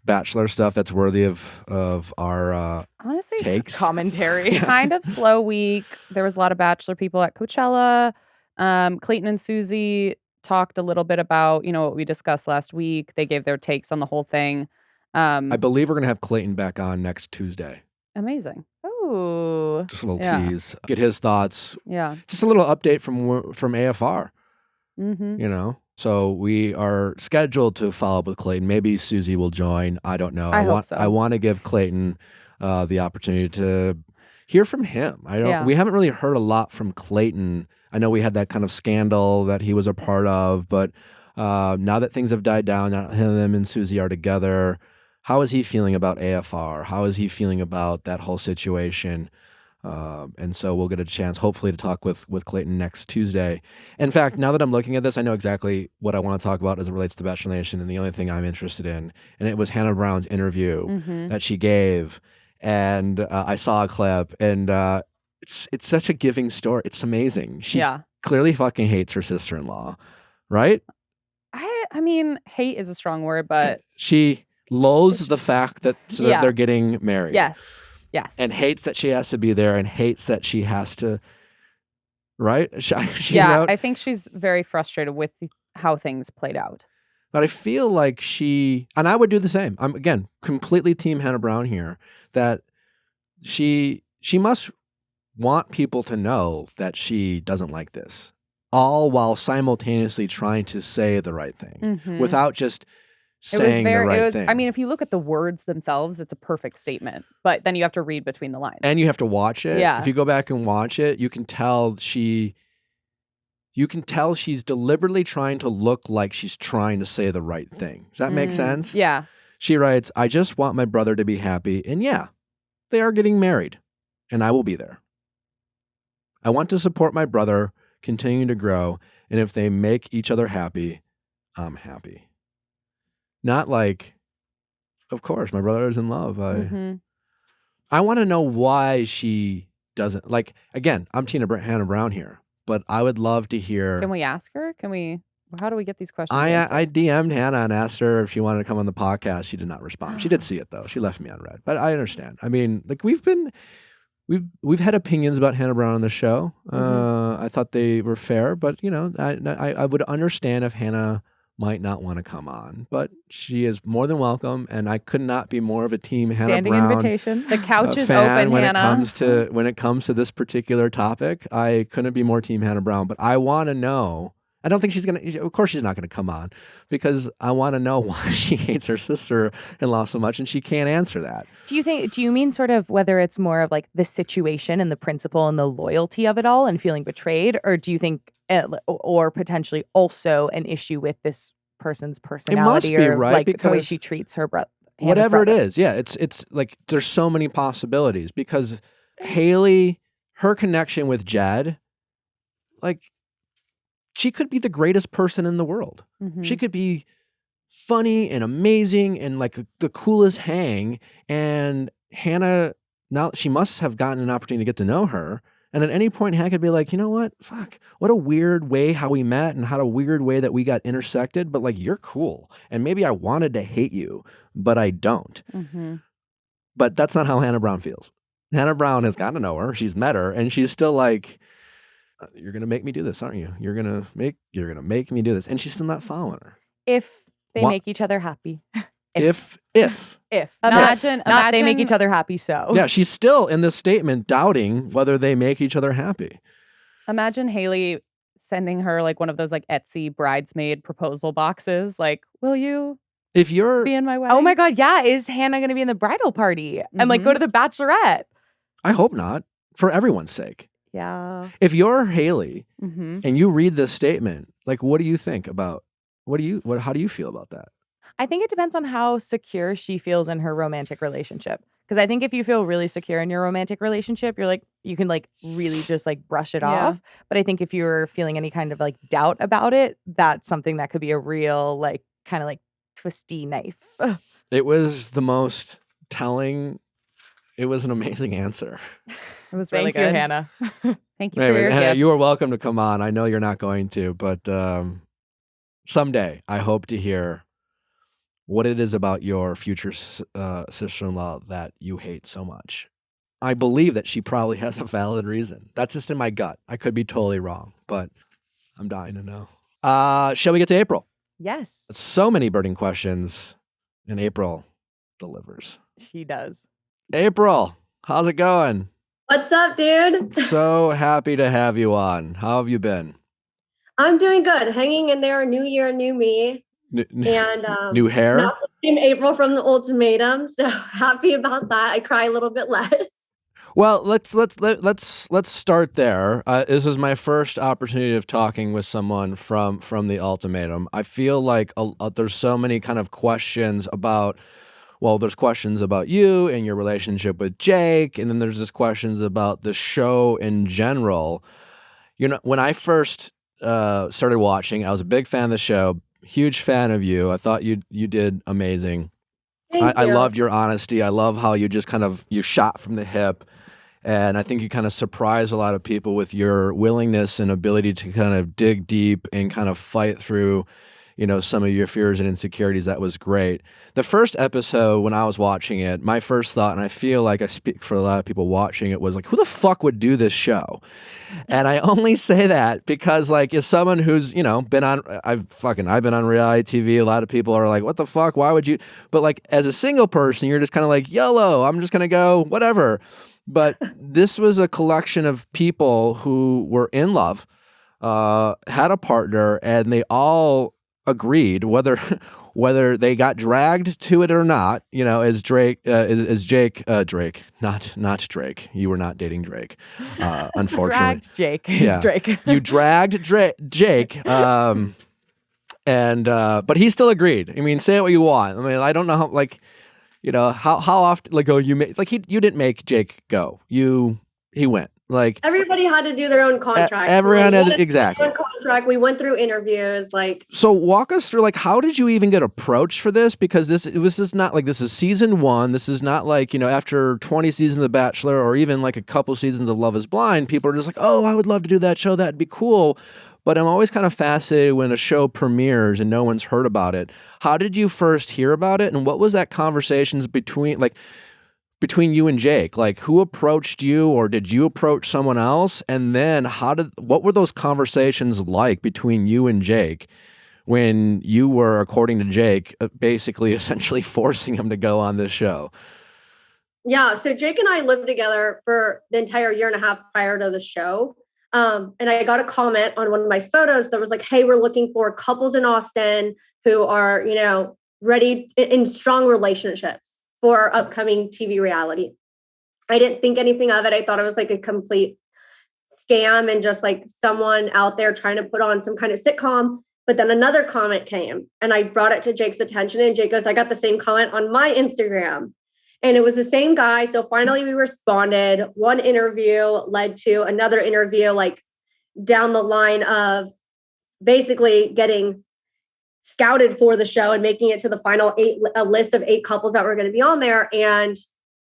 Bachelor stuff that's worthy of our Honestly, takes? Commentary. kind of slow week. There was a lot of Bachelor people at Coachella. Clayton and Susie talked a little bit about, you know, what we discussed last week. They gave their takes on the whole thing. I believe we're going to have Clayton back on next Tuesday. Amazing. Ooh. Just a little Yeah. tease. Get his thoughts. Yeah. Just a little update from AFR, Mm-hmm. you know? So we are scheduled to follow up with Clayton. Maybe Susie will join. I don't know. I hope so. I want to give Clayton the opportunity to hear from him. Yeah. We haven't really heard a lot from Clayton. I know we had that kind of scandal that he was a part of, but now that things have died down, now him and Susie are together, how is he feeling about AFR? How is he feeling about that whole situation? And so we'll get a chance, hopefully, to talk with Clayton next Tuesday. In fact, now that I'm looking at this, I know exactly what I want to talk about as it relates to Bachelor Nation, and the only thing I'm interested in, and it was Hannah Brown's interview that she gave, and I saw a clip, and it's such a giving story. It's amazing. She clearly fucking hates her sister-in-law, right? I mean, hate is a strong word, but she loathes the fact that they're getting married. Yes. And hates that she has to be there and hates that she has to, right? I think she's very frustrated with how things played out. But I feel like and I would do the same. I'm, again, completely team Hannah Brown here, that she must want people to know that she doesn't like this, all while simultaneously trying to say the right thing without just saying the right thing. I mean, if you look at the words themselves, it's a perfect statement, but then you have to read between the lines. And you have to watch it. Yeah. If you go back and watch it, you can tell she's deliberately trying to look like she's trying to say the right thing. Does that make sense? Yeah. She writes, I just want my brother to be happy. And yeah, they are getting married and I will be there. I want to support my brother, continue to grow. And if they make each other happy, I'm happy. Not like, of course, my brother is in love. I want to know why she doesn't. Like, again, I'm Hannah Brown here, but I would love to hear. Can we ask her? How do we get these questions I answered? DM'd Hannah and asked her if she wanted to come on the podcast. She did not respond. She did see it, though. She left me unread. But I understand. I mean, like, we've had opinions about Hannah Brown on the show. I thought they were fair, but, you know, I would understand if Hannah might not want to come on, but she is more than welcome, and I could not be more of a team Hannah Brown invitation. The couch is fan open, when Hannah. When it comes to this particular topic. I couldn't be more team Hannah Brown, but I want to know. I don't think she's gonna. Of course, she's not gonna come on, because I want to know why she hates her sister-in-law so much, and she can't answer that. Do you mean sort of whether it's more of like the situation and the principle and the loyalty of it all and feeling betrayed, or do you think, or potentially also an issue with this person's personality be, or right? like Because the way she treats her brother? Whatever it is, yeah, it's like there's so many possibilities, because Haley, her connection with Jed, like, she could be the greatest person in the world. She could be funny and amazing and like the coolest hang. And Hannah, now she must have gotten an opportunity to get to know her. And at any point, Hannah could be like, you know what? Fuck, what a weird way how we met and how a weird way that we got intersected. But like, you're cool. And maybe I wanted to hate you, but I don't. But that's not how Hannah Brown feels. Hannah Brown has gotten to know her. She's met her, and she's still like, you're gonna make me do this, aren't you? You're gonna make me do this, and she's still not following her. If they make each other happy. If Imagine they make each other happy. So yeah, she's still in this statement doubting whether they make each other happy. Imagine Haley sending her like one of those like Etsy bridesmaid proposal boxes. Like, will you? If you're be in my wedding? Oh my God, yeah. Is Hannah going to be in the bridal party and like go to the bachelorette? I hope not, for everyone's sake. Yeah. If you're Haley and you read this statement, like, what do you think about? How do you feel about that? I think it depends on how secure she feels in her romantic relationship. Because I think if you feel really secure in your romantic relationship, you're like, you can like really just like brush it off. But I think if you're feeling any kind of like doubt about it, that's something that could be a real like kind of like twisty knife. It was the most telling. It was an amazing answer. It was really good. Thank you, Hannah. Thank you for your Hannah, gift. you are welcome to come on. I know you're not going to, but someday I hope to hear what it is about your future sister-in-law that you hate so much. I believe that she probably has a valid reason. That's just in my gut. I could be totally wrong, but I'm dying to know. Shall we get to April? Yes. So many burning questions, and April delivers. She does. April, how's it going? What's up, dude? So happy to have you on. How have you been? I'm doing good. Hanging in there. New year, new me. And new hair. Not in April from the Ultimatum. So happy about that. I cry a little bit less. Well, let's start there. This is my first opportunity of talking with someone from the Ultimatum. I feel like there's so many kind of questions about. Well, there's questions about you and your relationship with Jake, and then there's just questions about the show in general. You know, when I first started watching, I was a big fan of the show, huge fan of you. I thought you did amazing. I loved your honesty. I love how you just you shot from the hip, and I think you kind of surprised a lot of people with your willingness and ability to kind of dig deep and kind of fight through some of your fears and insecurities. That was great. The first episode, when I was watching it, my first thought, and I feel like I speak for a lot of people watching it, was like, who the fuck would do this show? And I only say that because, like, as someone who's, been on, I've been on reality TV. A lot of people are like, what the fuck? Why would you? But like, as a single person, you're just kind of like, YOLO, I'm just going to go, whatever. But this was a collection of people who were in love, had a partner, and they all agreed, whether they got dragged to it or not, as Jake, not Drake. You were not dating Drake, unfortunately. Dragged Jake. Yeah. Drake. You dragged Jake. But he still agreed. I mean, say what you want. I mean, I don't know how, like, how often, like, oh, you didn't make Jake go. He went. Like, everybody had to do their own contract. Everyone had, exactly. Their own contract. We went through interviews. Like, so walk us through, like, how did you even get approached for this? Because this is not like, this is season 1. This is not like, after 20 seasons of The Bachelor or even like a couple seasons of Love Is Blind, people are just like, oh, I would love to do that show. That'd be cool. But I'm always kind of fascinated when a show premieres and no one's heard about it. How did you first hear about it? And what was that conversations between you and Jake? Like, who approached you, or did you approach someone else? And then what were those conversations like between you and Jake when you were, according to Jake, basically essentially forcing him to go on this show? Yeah. So Jake and I lived together for the entire year and a half prior to the show. And I got a comment on one of my photos that was like, hey, we're looking for couples in Austin who are, ready in strong relationships for our upcoming TV reality. I didn't think anything of it. I thought it was like a complete scam and just like someone out there trying to put on some kind of sitcom. But then another comment came and I brought it to Jake's attention, and Jake goes, I got the same comment on my Instagram. And it was the same guy. So finally we responded. One interview led to another interview, like down the line of basically getting scouted for the show and making it to the final a list of 8 couples that were going to be on there. And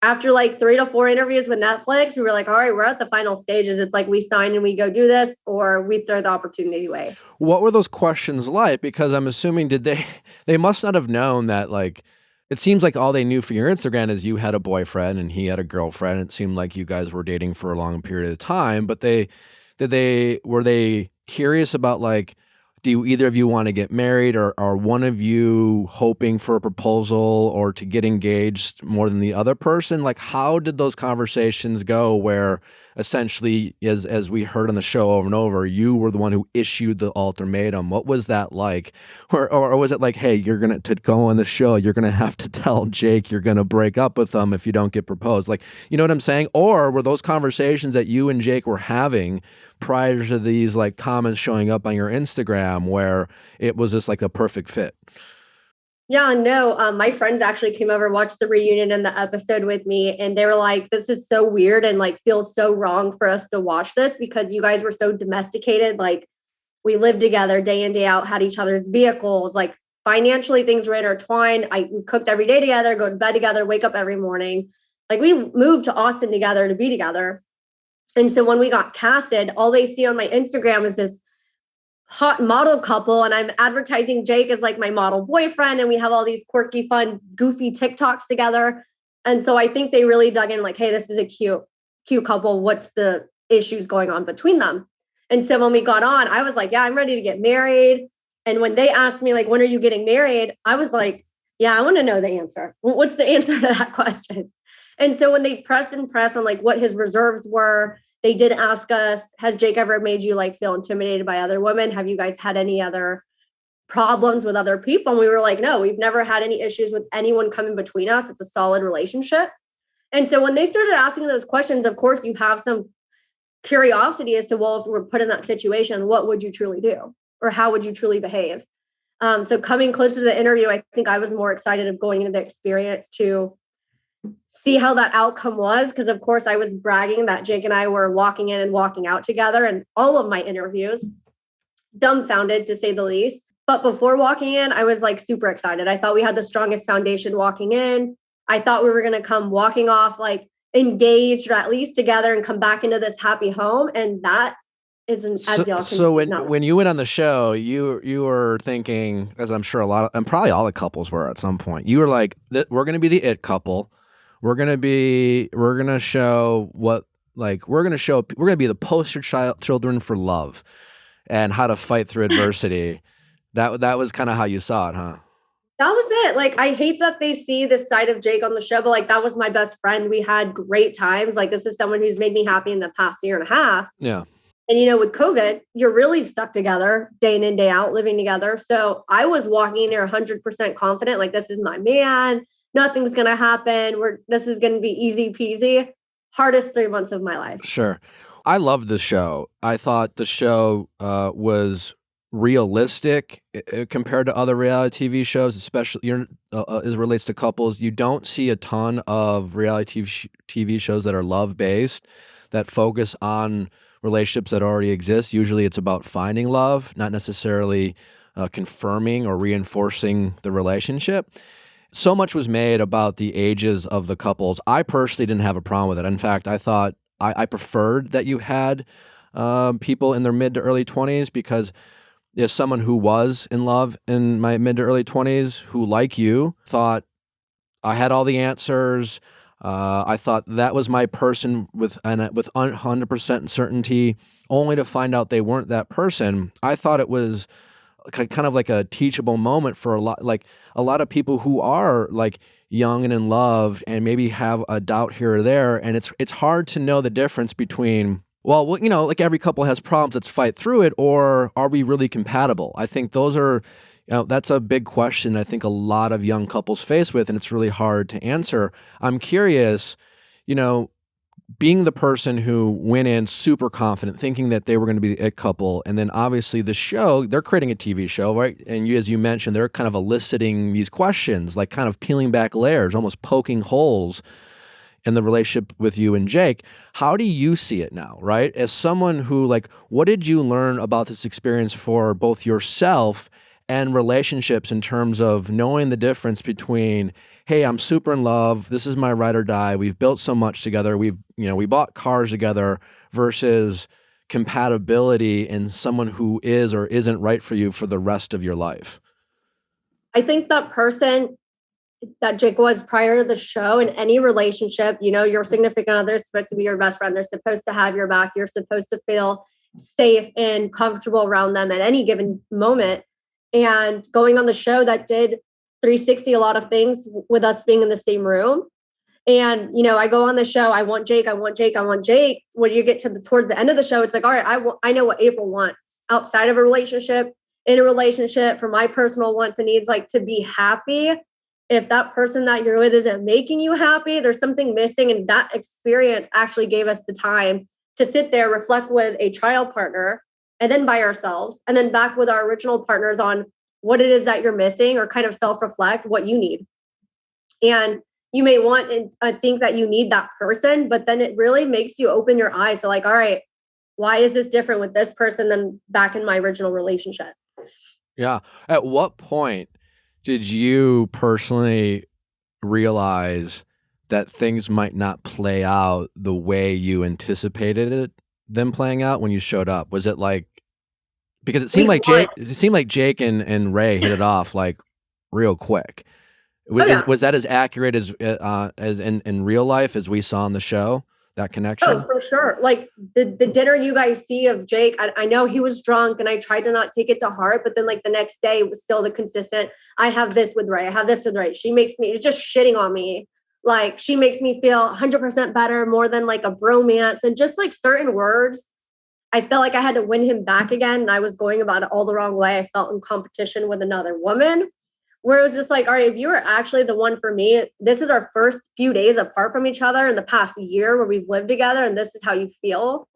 after like 3 to 4 interviews with Netflix, we were like, all right, we're at the final stages. It's like we sign and we go do this, or we throw the opportunity away. What were those questions like? Because I'm assuming they must not have known that, like, it seems like all they knew for your Instagram is you had a boyfriend and he had a girlfriend. It seemed like you guys were dating for a long period of time, but were they curious about, like, do either of you want to get married, or are one of you hoping for a proposal or to get engaged more than the other person? Like, how did those conversations go where essentially, as we heard on the show over and over, you were the one who issued the ultimatum? What was that like? Or was it like, hey, to go on the show, you're going to have to tell Jake you're going to break up with him if you don't get proposed? Like, you know what I'm saying? Or were those conversations that you and Jake were having prior to these, like, comments showing up on your Instagram where it was just like a perfect fit? Yeah, no, my friends actually came over, watched the reunion and the episode with me, and they were like, this is so weird and like feels so wrong for us to watch this because you guys were so domesticated. Like, we lived together day in, day out, had each other's vehicles, like financially things were intertwined. We cooked every day together, go to bed together, wake up every morning. Like, we moved to Austin together to be together. And so when we got casted, all they see on my Instagram is this hot model couple, and I'm advertising Jake as like my model boyfriend, and we have all these quirky, fun, goofy TikToks together. And so I think they really dug in, like, hey, this is a cute couple. What's the issues going on between them? And so when we got on, I was like, yeah, I'm ready to get married. And when they asked me, like, when are you getting married? I was like, yeah, I want to know the answer. What's the answer to that question? And so when they pressed on like what his reserves were, they did ask us, has Jake ever made you like feel intimidated by other women? Have you guys had any other problems with other people? And we were like, no, we've never had any issues with anyone coming between us. It's a solid relationship. And so when they started asking those questions, of course, you have some curiosity as to, well, if we're put in that situation, what would you truly do? Or how would you truly behave? So coming closer to the interview, I think I was more excited of going into the experience to see how that outcome was. Because of course I was bragging that Jake and I were walking in and walking out together in all of my interviews, dumbfounded to say the least. But before walking in, I was like super excited. I thought we had the strongest foundation walking in. I thought we were going to come walking off like engaged or at least together and come back into this happy home. And that isn't as y'all can So not. when you went on the show, you were thinking, as I'm sure a lot of, and probably all the couples were at some point, you were like, we're going to be the it couple. We're going to be the poster children for love and how to fight through adversity. That was kind of how you saw it, huh? That was it. Like, I hate that they see this side of Jake on the show, but like, that was my best friend. We had great times. Like, this is someone who's made me happy in the past year and a half. Yeah. And, you know, with COVID, you're really stuck together day in and day out, living together. So I was walking in there 100% confident, like, this is my man. Nothing's going to happen. This is going to be easy peasy. Hardest 3 months of my life. Sure. I loved the show. I thought the show was realistic compared to other reality TV shows, especially as it relates to couples. You don't see a ton of reality TV shows that are love-based, that focus on relationships that already exist. Usually it's about finding love, not necessarily confirming or reinforcing the relationship. So much was made about the ages of the couples. I personally didn't have a problem with it. In fact, I thought I preferred that you had people in their mid to early 20s, because as someone who was in love in my mid to early 20s, who, like you, thought I had all the answers. I thought that was my person with 100% certainty, only to find out they weren't that person. I thought it was kind of like a teachable moment for a lot of people who are like young and in love and maybe have a doubt here or there. And it's hard to know the difference between, well, you know, like every couple has problems, let's fight through it, or are we really compatible? I think that's a big question I think a lot of young couples face with, and it's really hard to answer. I'm curious, you know, being the person who went in super confident, thinking that they were going to be the it couple, and then obviously the show, they're creating a TV show, right? And as you mentioned, they're kind of eliciting these questions, like kind of peeling back layers, almost poking holes in the relationship with you and Jake. How do you see it now, right? As someone who, like, what did you learn about this experience for both yourself and relationships in terms of knowing the difference between, hey, I'm super in love, this is my ride or die, we've built so much together, we bought cars together, versus compatibility in someone who is or isn't right for you for the rest of your life? I think that person that Jake was prior to the show, in any relationship, you know, your significant other is supposed to be your best friend. They're supposed to have your back. You're supposed to feel safe and comfortable around them at any given moment. And going on the show, that did 360 a lot of things with us being in the same room. And, you know, I go on the show, I want Jake. When you get towards the end of the show, it's like, all right, I know what April wants outside of a relationship, in a relationship, for my personal wants and needs, like to be happy. If that person that you're with isn't making you happy, there's something missing. And that experience actually gave us the time to sit there, reflect with a trial partner, and then by ourselves, and then back with our original partners on what it is that you're missing, or kind of self-reflect what you need. And you may want and think that you need that person, but then it really makes you open your eyes. So like, all right, why is this different with this person than back in my original relationship? Yeah. At what point did you personally realize that things might not play out the way you anticipated them playing out when you showed up? Was it like, because it seemed like Jake and Ray hit it off like real quick. Was that as accurate as in real life as we saw on the show? That connection? Oh, for sure. Like the dinner you guys see of Jake, I know he was drunk and I tried to not take it to heart, but then like the next day it was still the consistent, I have this with Ray. She makes me just shitting on me. Like she makes me feel 100% better, more than like a bromance, and just like certain words. I felt like I had to win him back again. And I was going about it all the wrong way. I felt in competition with another woman, where it was just like, all right, if you are actually the one for me, this is our first few days apart from each other in the past year where we've lived together, and this is how you feel,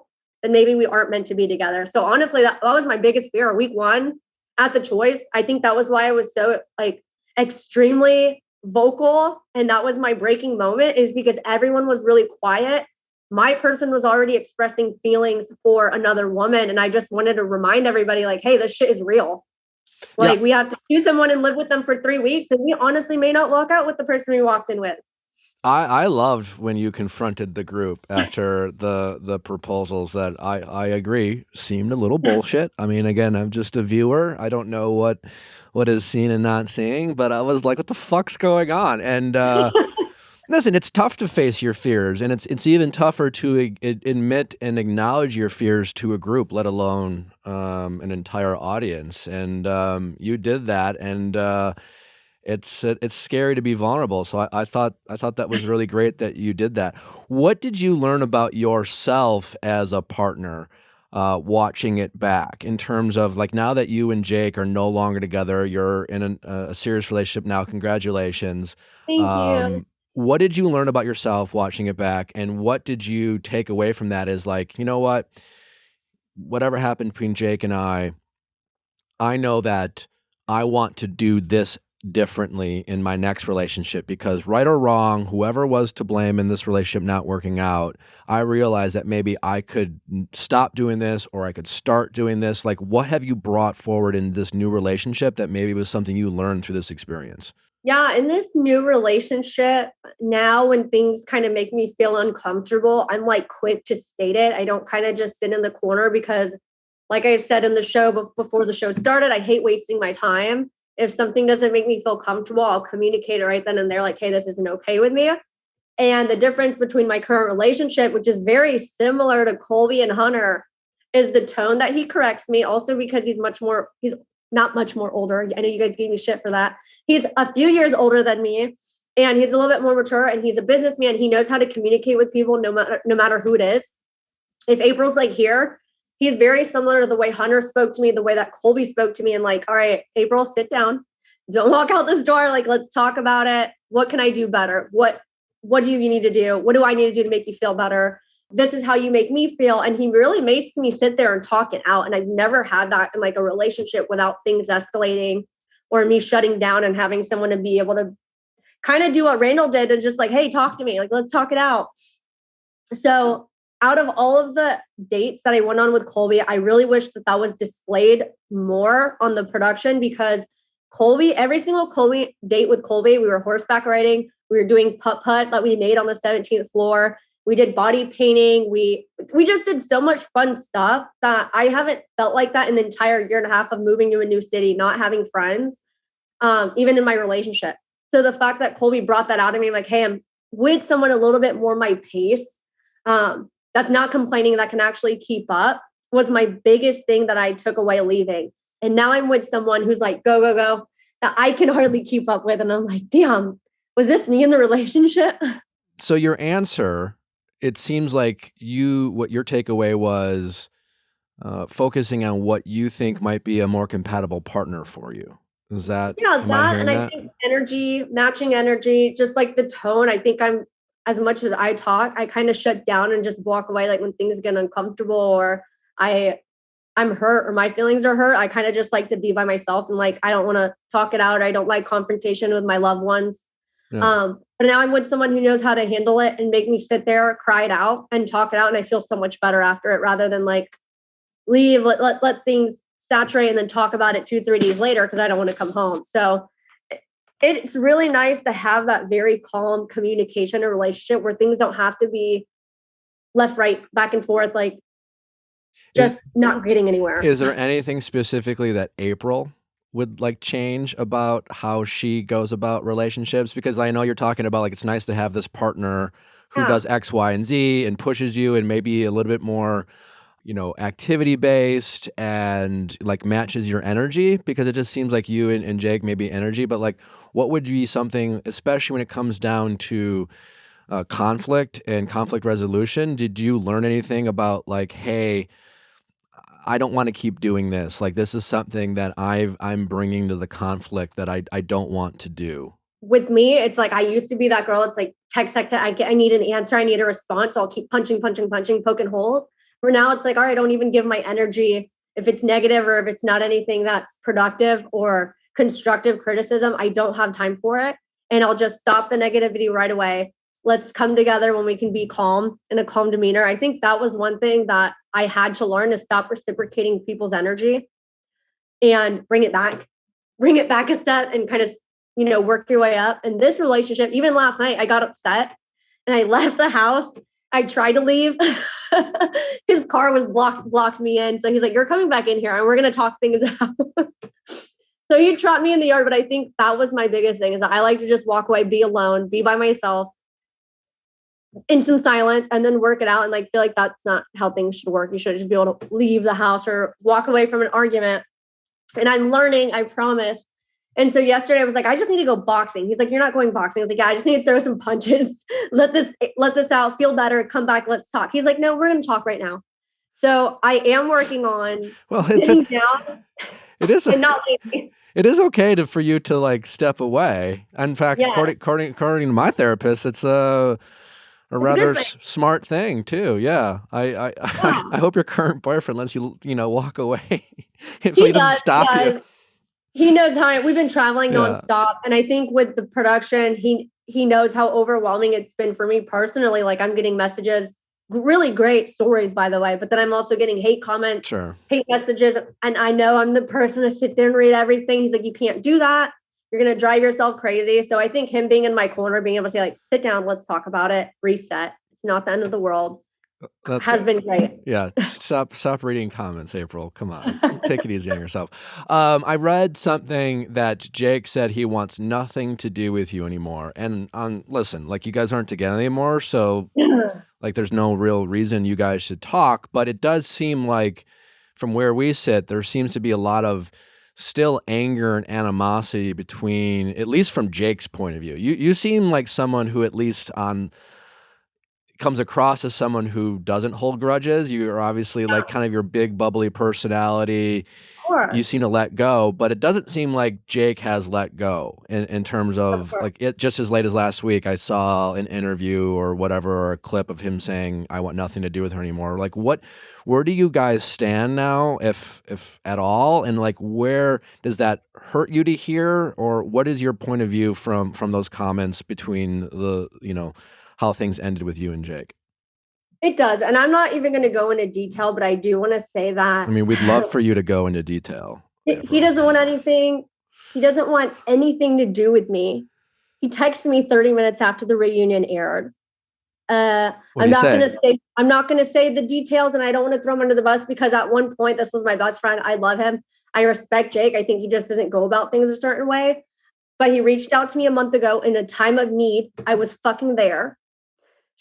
then maybe we aren't meant to be together. So honestly, that was my biggest fear week one at the choice. I think that was why I was so like extremely vocal. And that was my breaking moment, is because everyone was really quiet. My person was already expressing feelings for another woman. And I just wanted to remind everybody like, hey, this shit is real. Like we have to choose someone and live with them for 3 weeks. And we honestly may not walk out with the person we walked in with. I loved when you confronted the group after the proposals that I agree seemed a little bullshit. I mean, again, I'm just a viewer. I don't know what is seen and not seeing, but I was like, what the fuck's going on? And listen, it's tough to face your fears, and it's even tougher to admit and acknowledge your fears to a group, let alone an entire audience. And you did that, and it's scary to be vulnerable. So I thought that was really great that you did that. What did you learn about yourself as a partner watching it back, in terms of like, now that you and Jake are no longer together, you're in a serious relationship now. Congratulations. Thank you. What did you learn about yourself watching it back, and what did you take away from that as like, you know what, whatever happened between Jake and I know that I want to do this differently in my next relationship, because right or wrong, whoever was to blame in this relationship not working out, I realized that maybe I could stop doing this, or I could start doing this. Like, what have you brought forward in this new relationship that maybe was something you learned through this experience? Yeah, in this new relationship, now when things kind of make me feel uncomfortable, I'm like quick to state it. I don't kind of just sit in the corner because, like I said in the show before the show started, I hate wasting my time. If something doesn't make me feel comfortable, I'll communicate it right then and there, like, hey, this isn't okay with me. And the difference between my current relationship, which is very similar to Colby and Hunter, is the tone that he corrects me. Also, because he's not much more older. I know you guys gave me shit for that. He's a few years older than me, and he's a little bit more mature, and he's a businessman. He knows how to communicate with people no matter who it is. If April's like here, he's very similar to the way Hunter spoke to me, the way that Colby spoke to me, and like, all right, April, sit down. Don't walk out this door. Like, let's talk about it. What can I do better? What do you need to do? What do I need to do to make you feel better? This is how you make me feel. And he really makes me sit there and talk it out. And I've never had that in like a relationship without things escalating or me shutting down and having someone to be able to kind of do what Randall did and just like, hey, talk to me. Like, let's talk it out. So out of all of the dates that I went on with Colby, I really wish that was displayed more on the production, because Colby, every single Colby date with Colby, we were horseback riding. We were doing putt-putt that we made on the 17th floor. We did body painting. We just did so much fun stuff that I haven't felt like that in the entire year and a half of moving to a new city, not having friends, even in my relationship. So the fact that Colby brought that out of me, like, hey, I'm with someone a little bit more my pace, that's not complaining, that can actually keep up, was my biggest thing that I took away leaving. And now I'm with someone who's like, go, go, go, that I can hardly keep up with. And I'm like, damn, was this me in the relationship? So your answer, it seems like what your takeaway was focusing on what you think might be a more compatible partner for you. Is that? Yeah, that, and I think energy, matching energy, just like the tone. I think as much as I talk, I kind of shut down and just walk away. Like when things get uncomfortable or I'm hurt or my feelings are hurt, I kind of just like to be by myself and like, I don't want to talk it out. I don't like confrontation with my loved ones. Yeah. But now I'm with someone who knows how to handle it and make me sit there, cry it out and talk it out. And I feel so much better after it, rather than like leave, let things saturate and then talk about it 2-3 days later because I don't want to come home. So it's really nice to have that very calm communication and relationship where things don't have to be left, right, back and forth, like just not getting anywhere. Is there anything specifically that April would like change about how she goes about relationships? Because I know you're talking about like, it's nice to have this partner who does X, Y, and Z and pushes you and maybe a little bit more, activity based and like matches your energy, because it just seems like you and Jake maybe energy, but like what would be something, especially when it comes down to conflict and conflict resolution? Did you learn anything about like, hey, I don't want to keep doing this. Like, this is something that I'm bringing to the conflict that I don't want to do. With me, it's like, I used to be that girl. It's like, text. I need an answer. I need a response. So I'll keep punching, poking holes. Where now it's like, all right, I don't even give my energy. If it's negative or if it's not anything that's productive or constructive criticism, I don't have time for it. And I'll just stop the negativity right away. Let's come together when we can be calm, in a calm demeanor. I think that was one thing that I had to learn, to stop reciprocating people's energy and bring it back a step and kind of, work your way up. And this relationship, even last night, I got upset and I left the house. I tried to leave. His car was blocked me in. So he's like, you're coming back in here and we're going to talk things out. So he trapped me in the yard. But I think that was my biggest thing, is that I like to just walk away, be alone, be by myself in some silence, and then work it out. And feel like that's not how things should work. You should just be able to leave the house or walk away from an argument. And I'm learning, I promise. And so yesterday I was like, I just need to go boxing. He's like, you're not going boxing. I was like, yeah, I just need to throw some punches, let this out, feel better, come back, let's talk. He's like, no, we're going to talk right now. So I am working on sitting down and not leaving. It is okay for you to step away. In fact, according to my therapist, it's a rather smart thing too. Yeah. I hope your current boyfriend lets you, walk away if he doesn't stop you. He knows how we've been traveling nonstop. And I think with the production, he knows how overwhelming it's been for me personally. I'm getting messages, really great stories, by the way, but then I'm also getting hate comments, hate messages. And I know I'm the person to sit there and read everything. He's like, you can't do that. You're going to drive yourself crazy. So I think him being in my corner, being able to say sit down, let's talk about it, reset. It's not the end of the world. Has been great. Yeah. Stop reading comments, April. Come on. Take it easy on yourself. I read something that Jake said he wants nothing to do with you anymore. And listen, you guys aren't together anymore. So there's no real reason you guys should talk. But it does seem like from where we sit, there seems to be a lot of still anger and animosity between, at least from Jake's point of view. You seem like someone who at least comes across as someone who doesn't hold grudges. You are obviously kind of your big bubbly personality. Sure. You seem to let go, but it doesn't seem like Jake has let go in terms of it. Just as late as last week, I saw an interview or whatever, or a clip of him saying, I want nothing to do with her anymore. Where do you guys stand now, if at all? And where does that hurt you to hear? Or what is your point of view from those comments between how things ended with you and Jake? It does. And I'm not even going to go into detail, but I do want to say that. I mean, we'd love for you to go into detail. He doesn't want anything. He doesn't want anything to do with me. He texted me 30 minutes after the reunion aired. I'm not going to say the details, and I don't want to throw him under the bus, because at one point, this was my best friend. I love him. I respect Jake. I think he just doesn't go about things a certain way. But he reached out to me a month ago in a time of need. I was fucking there.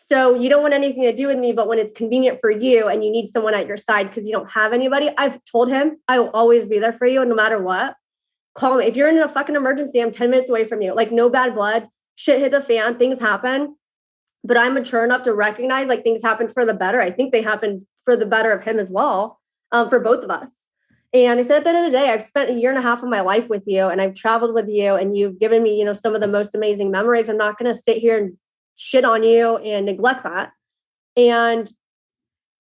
So you don't want anything to do with me, but when it's convenient for you and you need someone at your side because you don't have anybody, I've told him I will always be there for you no matter what. Call me. If you're in a fucking emergency, I'm 10 minutes away from you. No bad blood. Shit hit the fan. Things happen. But I'm mature enough to recognize things happen for the better. I think they happen for the better of him as well, for both of us. And I said, at the end of the day, I've spent 1.5 years of my life with you, and I've traveled with you, and you've given me, some of the most amazing memories. I'm not going to sit here and shit on you and neglect that. And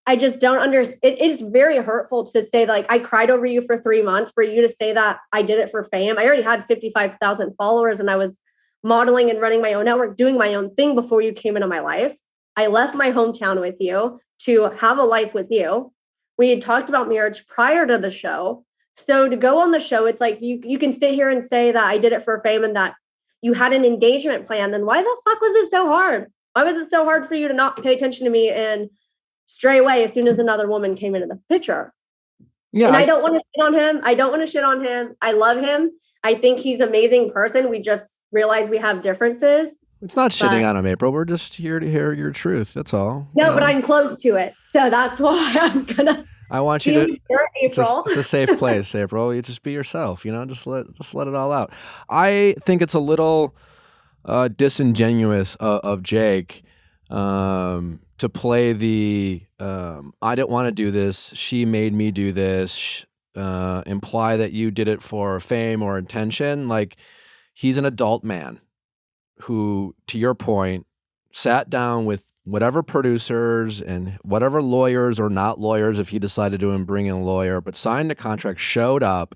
I just don't understand. It is very hurtful to say I cried over you for 3 months, for you to say that I did it for fame. I already had 55,000 followers, and I was modeling and running my own network, doing my own thing before you came into my life. I left my hometown with you to have a life with you. We had talked about marriage prior to the show. So to go on the show, it's you can sit here and say that I did it for fame and that you had an engagement plan. Then why the fuck was it so hard? Why was it so hard for you to not pay attention to me and stray away as soon as another woman came into the picture? Yeah, and I don't want to shit on him. I don't want to shit on him. I love him. I think he's an amazing person. We just realize we have differences. It's not shitting on him, April. We're just here to hear your truth. That's all. No, but I'm close to it. So that's why I'm going to. I want you to. April. It's a safe place, April. You just be yourself. Just let it all out. I think it's a little disingenuous of Jake to play the I didn't want to do this. She made me do this. Imply that you did it for fame or intention. He's an adult man who, to your point, sat down with whatever producers and whatever lawyers or not lawyers, if he decided to bring in a lawyer, but signed a contract, showed up,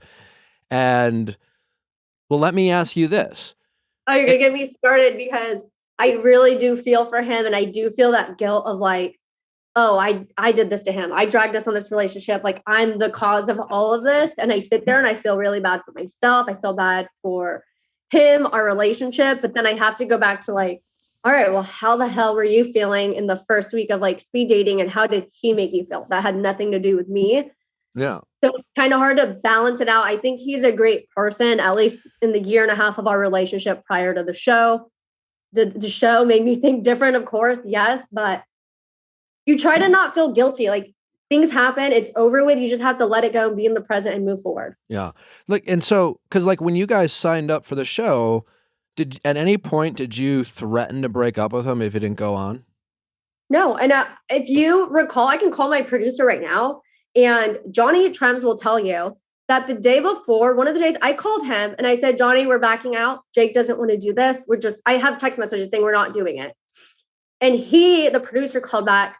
and, well, let me ask you this. Oh, you're going to get me started, because I really do feel for him, and I do feel that guilt of I did this to him. I dragged us on this relationship. I'm the cause of all of this, and I sit there and I feel really bad for myself. I feel bad for him, our relationship. But then I have to go back to like, all right, well, how the hell were you feeling in the first week of like speed dating, and how did he make you feel? That had nothing to do with me. Yeah. So it's kind of hard to balance it out. I think he's a great person, at least in the year and a half of our relationship prior to the show. The show made me think different, of course, yes, but you try to not feel guilty. Like things happen, it's over with. You just have to let it go and be in the present and move forward. Yeah. Like, and so, because like when you guys signed up for the show, at any point did you threaten to break up with him if it didn't go on? No. And if you recall, I can call my producer right now, and Johnny Trems will tell you that the day before, one of the days, I called him and I said, Johnny, we're backing out. Jake doesn't want to do this. I have text messages saying we're not doing it. And the producer called back,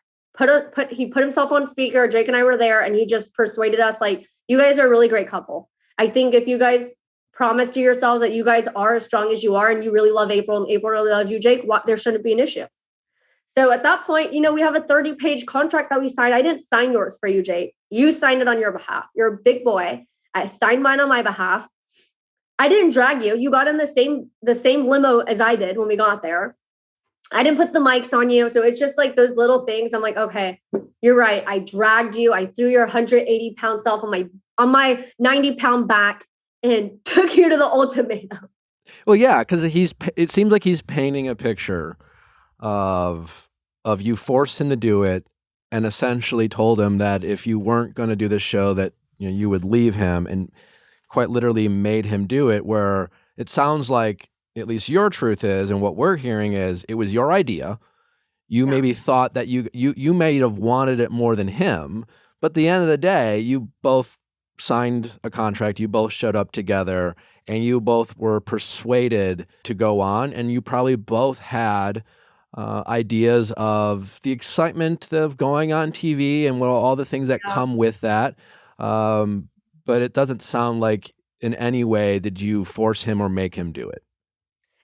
he put himself on speaker. Jake and I were there, and he just persuaded us, like, you guys are a really great couple. I think if you guys promise to yourselves that you guys are as strong as you are, and you really love April, and April really loves you, Jake, there shouldn't be an issue. So at that point, we have a 30-page contract that we signed. I didn't sign yours for you, Jake. You signed it on your behalf. You're a big boy. I signed mine on my behalf. I didn't drag you. You got in the same limo as I did when we got there. I didn't put the mics on you. So it's just like those little things. I'm like, okay, you're right. I dragged you. I threw your 180-pound self on my 90-pound back and took you to the ultimatum. Well, yeah, because it seems like he's painting a picture of you forced him to do it, and essentially told him that if you weren't going to do this show, that you would leave him, and quite literally made him do it. Where it sounds like, at least your truth is, and what we're hearing is, it was your idea. You maybe thought that you may have wanted it more than him, but at the end of the day, you both signed a contract, you both showed up together, and you both were persuaded to go on, and you probably both had ideas of the excitement of going on TV and all the things that come with that. But it doesn't sound like in any way did you force him or make him do it.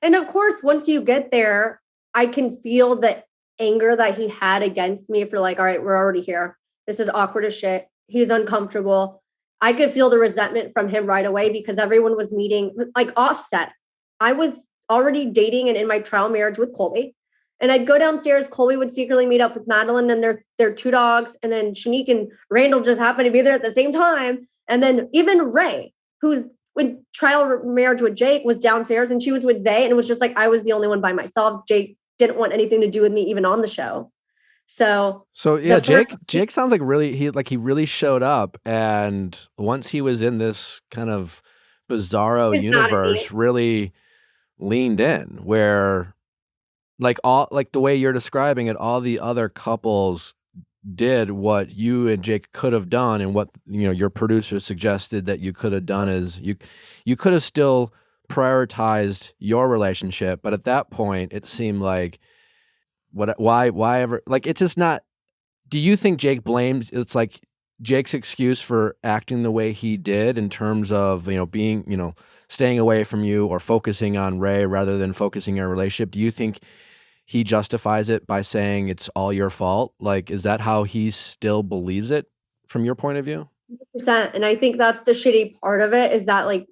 And of course, once you get there, I can feel the anger that he had against me for like, all right, we're already here. This is awkward as shit. He's uncomfortable. I could feel the resentment from him right away, because everyone was meeting, like, offset. I was already dating and in my trial marriage with Colby. And I'd go downstairs. Colby would secretly meet up with Madeline and their two dogs. And then Shanique and Randall just happened to be there at the same time. And then even Ray, who's in trial marriage with Jake, was downstairs, and she was with Zay. And it was just like, I was the only one by myself. Jake didn't want anything to do with me, even on the show. So yeah, Jake sounds like he really showed up. And once he was in this kind of bizarro universe, really leaned in, where like the way you're describing it, all the other couples did what you and Jake could have done, and what your producer suggested that you could have done is you could have still prioritized your relationship, but at that point it seemed like why ever, like, it's just not. Do you think Jake blames, it's like Jake's excuse for acting the way he did in terms of being staying away from you or focusing on Ray rather than focusing on your relationship? Do you think he justifies it by saying it's all your fault? Like, is that how he still believes it from your point of view? 100%. And I think that's the shitty part of it, is that, like,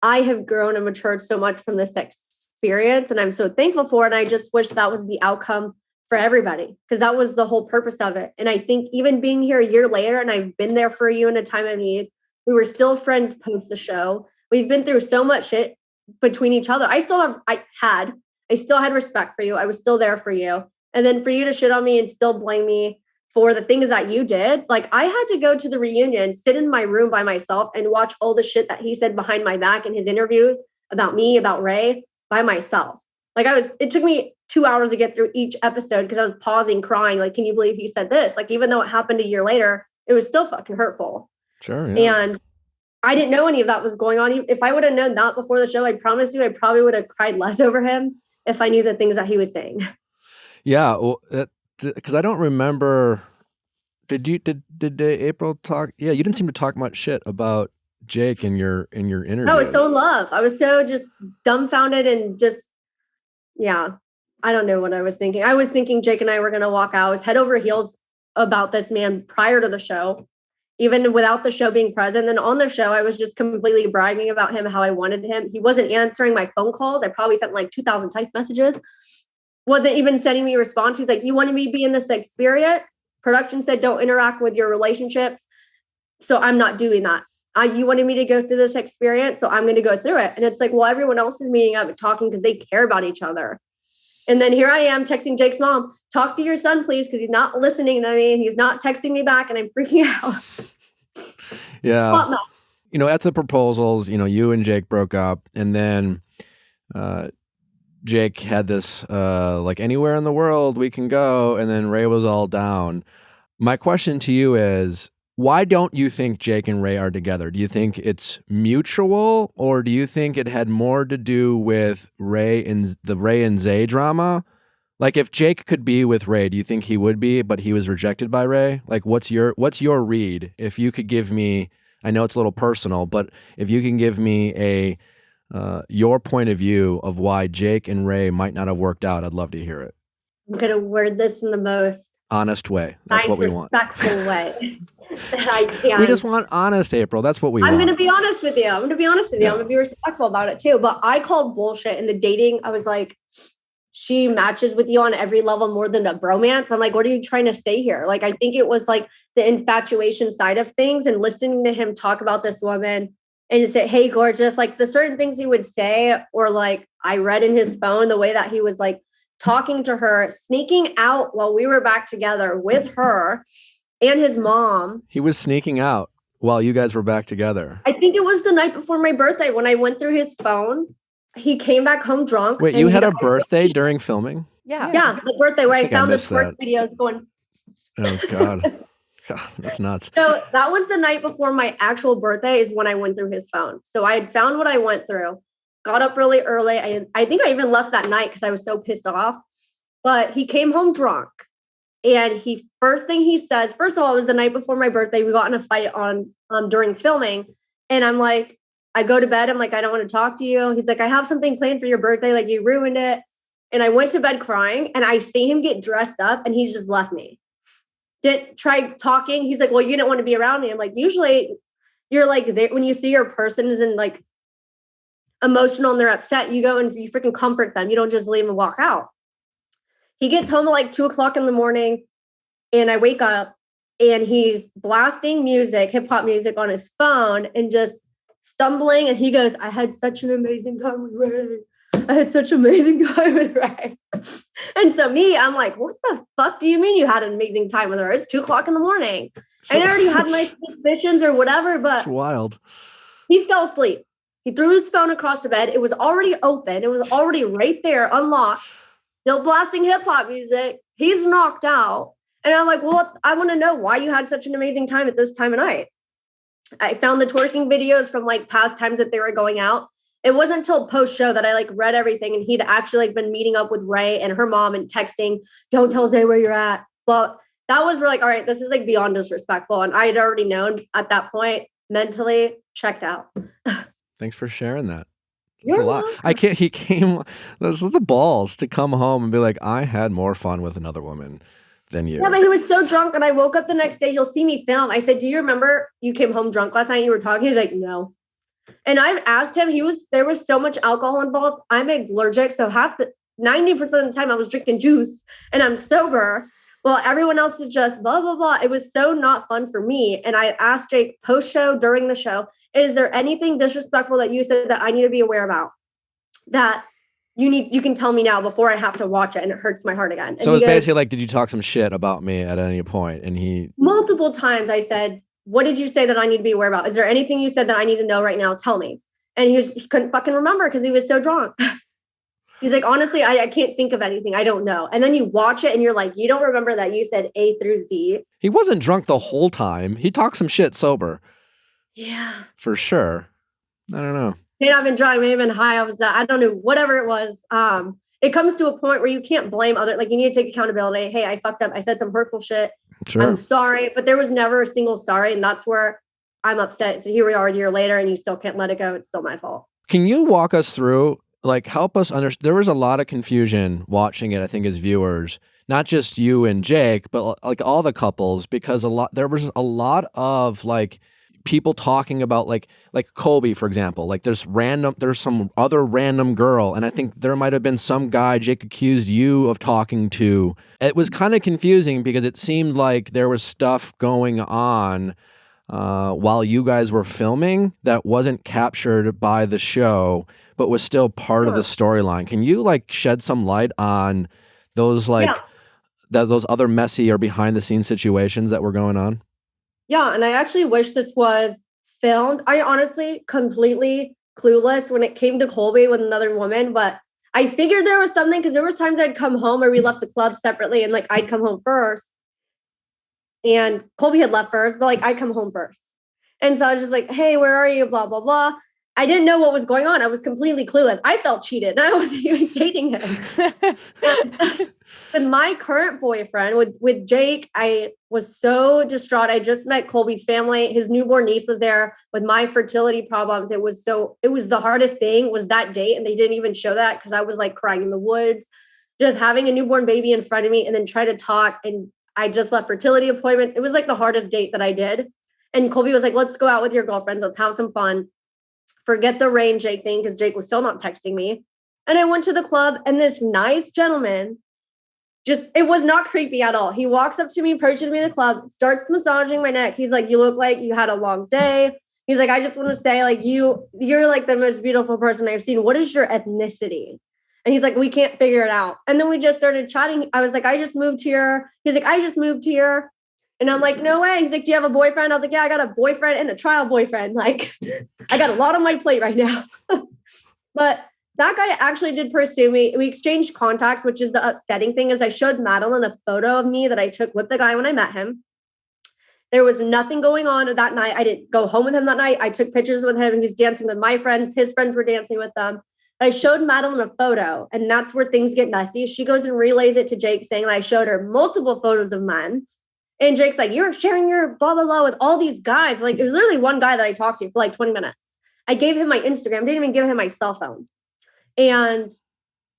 I have grown and matured so much from this experience, and I'm so thankful for it. And I just wish that was the outcome for everybody, because that was the whole purpose of it. And I think even being here a year later, and I've been there for you in a time of need, we were still friends post the show. We've been through so much shit between each other. I still had respect for you. I was still there for you. And then for you to shit on me and still blame me for the things that you did. Like, I had to go to the reunion, sit in my room by myself, and watch all the shit that he said behind my back in his interviews about me, about Ray, by myself. Like, it took me 2 hours to get through each episode, because I was pausing, crying. Like, can you believe he said this? Like, even though it happened a year later, it was still fucking hurtful. Sure. Yeah. And I didn't know any of that was going on. If I would have known that before the show, I promise you, I probably would have cried less over him if I knew the things that he was saying. Yeah. Well, because I don't remember. Did April talk? Yeah, you didn't seem to talk much shit about Jake in your interview. I was so in love. I was so just dumbfounded and just, yeah, I don't know what I was thinking. I was thinking Jake and I were going to walk out. I was head over heels about this man prior to the show. even without the show being present. And on the show, I was just completely bragging about him, how I wanted him. He wasn't answering my phone calls. I probably sent like 2,000 text messages. Wasn't even sending me a response. He's like, you wanted me to be in this experience? Production said, don't interact with your relationships. So I'm not doing that. You wanted me to go through this experience, so I'm going to go through it. And it's like, well, everyone else is meeting up and talking because they care about each other. And then here I am texting Jake's mom, talk to your son, please, because he's not listening to me and he's not texting me back and I'm freaking out. Yeah. Well, no. You know, at the proposals, you know, you and Jake broke up, and then Jake had this, like, anywhere in the world we can go, and then Ray was all down. My question to you is, why don't you think Jake and Ray are together? Do you think it's mutual, or do you think it had more to do with Ray and Zay drama? Like, if Jake could be with Ray, do you think he would be, but he was rejected by Ray? Like, what's your read? If you could give me, I know it's a little personal, but if you can give me your point of view of why Jake and Ray might not have worked out, I'd love to hear it. I'm going to word this in the most honest way. That's what we want. Respectful way that I can. We just want honest, April. That's what we want. I'm going to be honest with you. I'm going to be respectful about it too. But I called bullshit in the dating. I was like, she matches with you on every level more than a bromance. I'm like, what are you trying to say here? Like, I think it was like the infatuation side of things, and listening to him talk about this woman and say, hey, gorgeous, like the certain things he would say, or like I read in his phone, the way that he was like talking to her, sneaking out while we were back together with her and his mom. He was sneaking out while you guys were back together. I think it was the night before my birthday when I went through his phone. He came back home drunk. Wait, you had a birthday during filming? Yeah. Yeah, the birthday where I found the twerk videos going. Oh, God. God, that's nuts. So that was the night before my actual birthday is when I went through his phone. So I had found what I went through, got up really early. I think I even left that night because I was so pissed off. But he came home drunk. And first thing he says, first of all, it was the night before my birthday. We got in a fight during filming. And I'm like, I go to bed. I'm like, I don't want to talk to you. He's like, I have something planned for your birthday. Like, you ruined it. And I went to bed crying, and I see him get dressed up, and he just left me. Didn't try talking. He's like, well, you didn't want to be around me. I'm like, usually you're like, when you see your person is in like emotional and they're upset, you go and you freaking comfort them. You don't just leave and walk out. He gets home at like 2:00 in the morning, and I wake up and he's blasting music, hip hop music on his phone and just stumbling. And he goes, I had such an amazing time with Ray. I had such an amazing time with Ray. And so I'm like, what the fuck do you mean you had an amazing time with her? It's 2:00 in the morning. I already had my suspicions or whatever, but it's wild. He fell asleep. He threw his phone across the bed. It was already open. It was already right there, unlocked, still blasting hip hop music. He's knocked out. And I'm like, well, I want to know why you had such an amazing time at this time of night. I found the twerking videos from like past times that they were going out. It wasn't until post-show that I like read everything, and he'd actually like been meeting up with Ray and her mom and texting, don't tell Zay where you're at. Well, that was like, all right, this is like beyond disrespectful. And I had already known at that point, mentally checked out. Thanks for sharing that. You're a lot. He came, there's the balls to come home and be like, I had more fun with another woman than you. Yeah, but he was so drunk, and I woke up the next day. You'll see me film. I said, do you remember you came home drunk last night and you were talking? He's like, no. And I've asked him, there was so much alcohol involved. I'm allergic. So 90% of the time I was drinking juice and I'm sober. Well, everyone else is just blah, blah, blah. It was so not fun for me. And I asked Jake post-show, during the show, is there anything disrespectful that you said that I need to be aware about? That you can tell me now before I have to watch it and it hurts my heart again. And so it's basically like, did you talk some shit about me at any point? And multiple times I said, what did you say that I need to be aware about? Is there anything you said that I need to know right now? Tell me. And he couldn't fucking remember because he was so drunk. He's like, honestly, I can't think of anything. I don't know. And then you watch it and you're like, you don't remember that you said A through Z. He wasn't drunk the whole time. He talked some shit sober. Yeah. For sure. I don't know. May not have been drunk, may have been high off of that. I don't know. Whatever it was. It comes to a point where you can't blame like you need to take accountability. Hey, I fucked up. I said some hurtful shit. Sure. I'm sorry, but there was never a single sorry. And that's where I'm upset. So here we are a year later and you still can't let it go. It's still my fault. Can you walk us through, like, help us understand? There was a lot of confusion watching it, I think, as viewers. not just you and Jake, but like all the couples, because there was a lot of like people talking about like Colby, for example, like there's some other random girl, and I think there might have been some guy Jake accused you of talking to. It was kind of confusing because it seemed like there was stuff going on while you guys were filming that wasn't captured by the show, but was still part of the storyline. Can you like shed some light on those those other messy or behind the scenes situations that were going on? Yeah, and I actually wish this was filmed. I honestly completely clueless when it came to Colby with another woman, but I figured there was something because there was times I'd come home or we left the club separately and like I'd come home first. And Colby had left first, but like I'd come home first. And so I was just like, hey, where are you? Blah, blah, blah. I didn't know what was going on. I was completely clueless. I felt cheated. I wasn't even dating him. With my current boyfriend, with Jake, I was so distraught. I just met Colby's family. His newborn niece was there with my fertility problems. It was the hardest thing was that date. And they didn't even show that because I was like crying in the woods, just having a newborn baby in front of me and then try to talk. And I just left fertility appointments. It was like the hardest date that I did. And Colby was like, let's go out with your girlfriends. Let's have some fun. Forget the Ray and Jake thing because Jake was still not texting me. And I went to the club and this nice gentleman, it was not creepy at all. He walks up to me, approaches me in the club, starts massaging my neck. He's like, you look like you had a long day. He's like, I just want to say like you're like the most beautiful person I've seen. What is your ethnicity? And he's like, we can't figure it out. And then we just started chatting. I was like, I just moved here. He's like, I just moved here. And I'm like, no way. He's like, do you have a boyfriend? I was like, yeah, I got a boyfriend and a trial boyfriend. Like, I got a lot on my plate right now. But that guy actually did pursue me. We exchanged contacts, which is the upsetting thing is I showed Madeline a photo of me that I took with the guy when I met him. There was nothing going on that night. I didn't go home with him that night. I took pictures with him. He's dancing with my friends. His friends were dancing with them. I showed Madeline a photo, and that's where things get messy. She goes and relays it to Jake, saying I showed her multiple photos of men. And Jake's like, you're sharing your blah, blah, blah with all these guys. Like, there's literally one guy that I talked to for like 20 minutes. I gave him my Instagram, didn't even give him my cell phone. And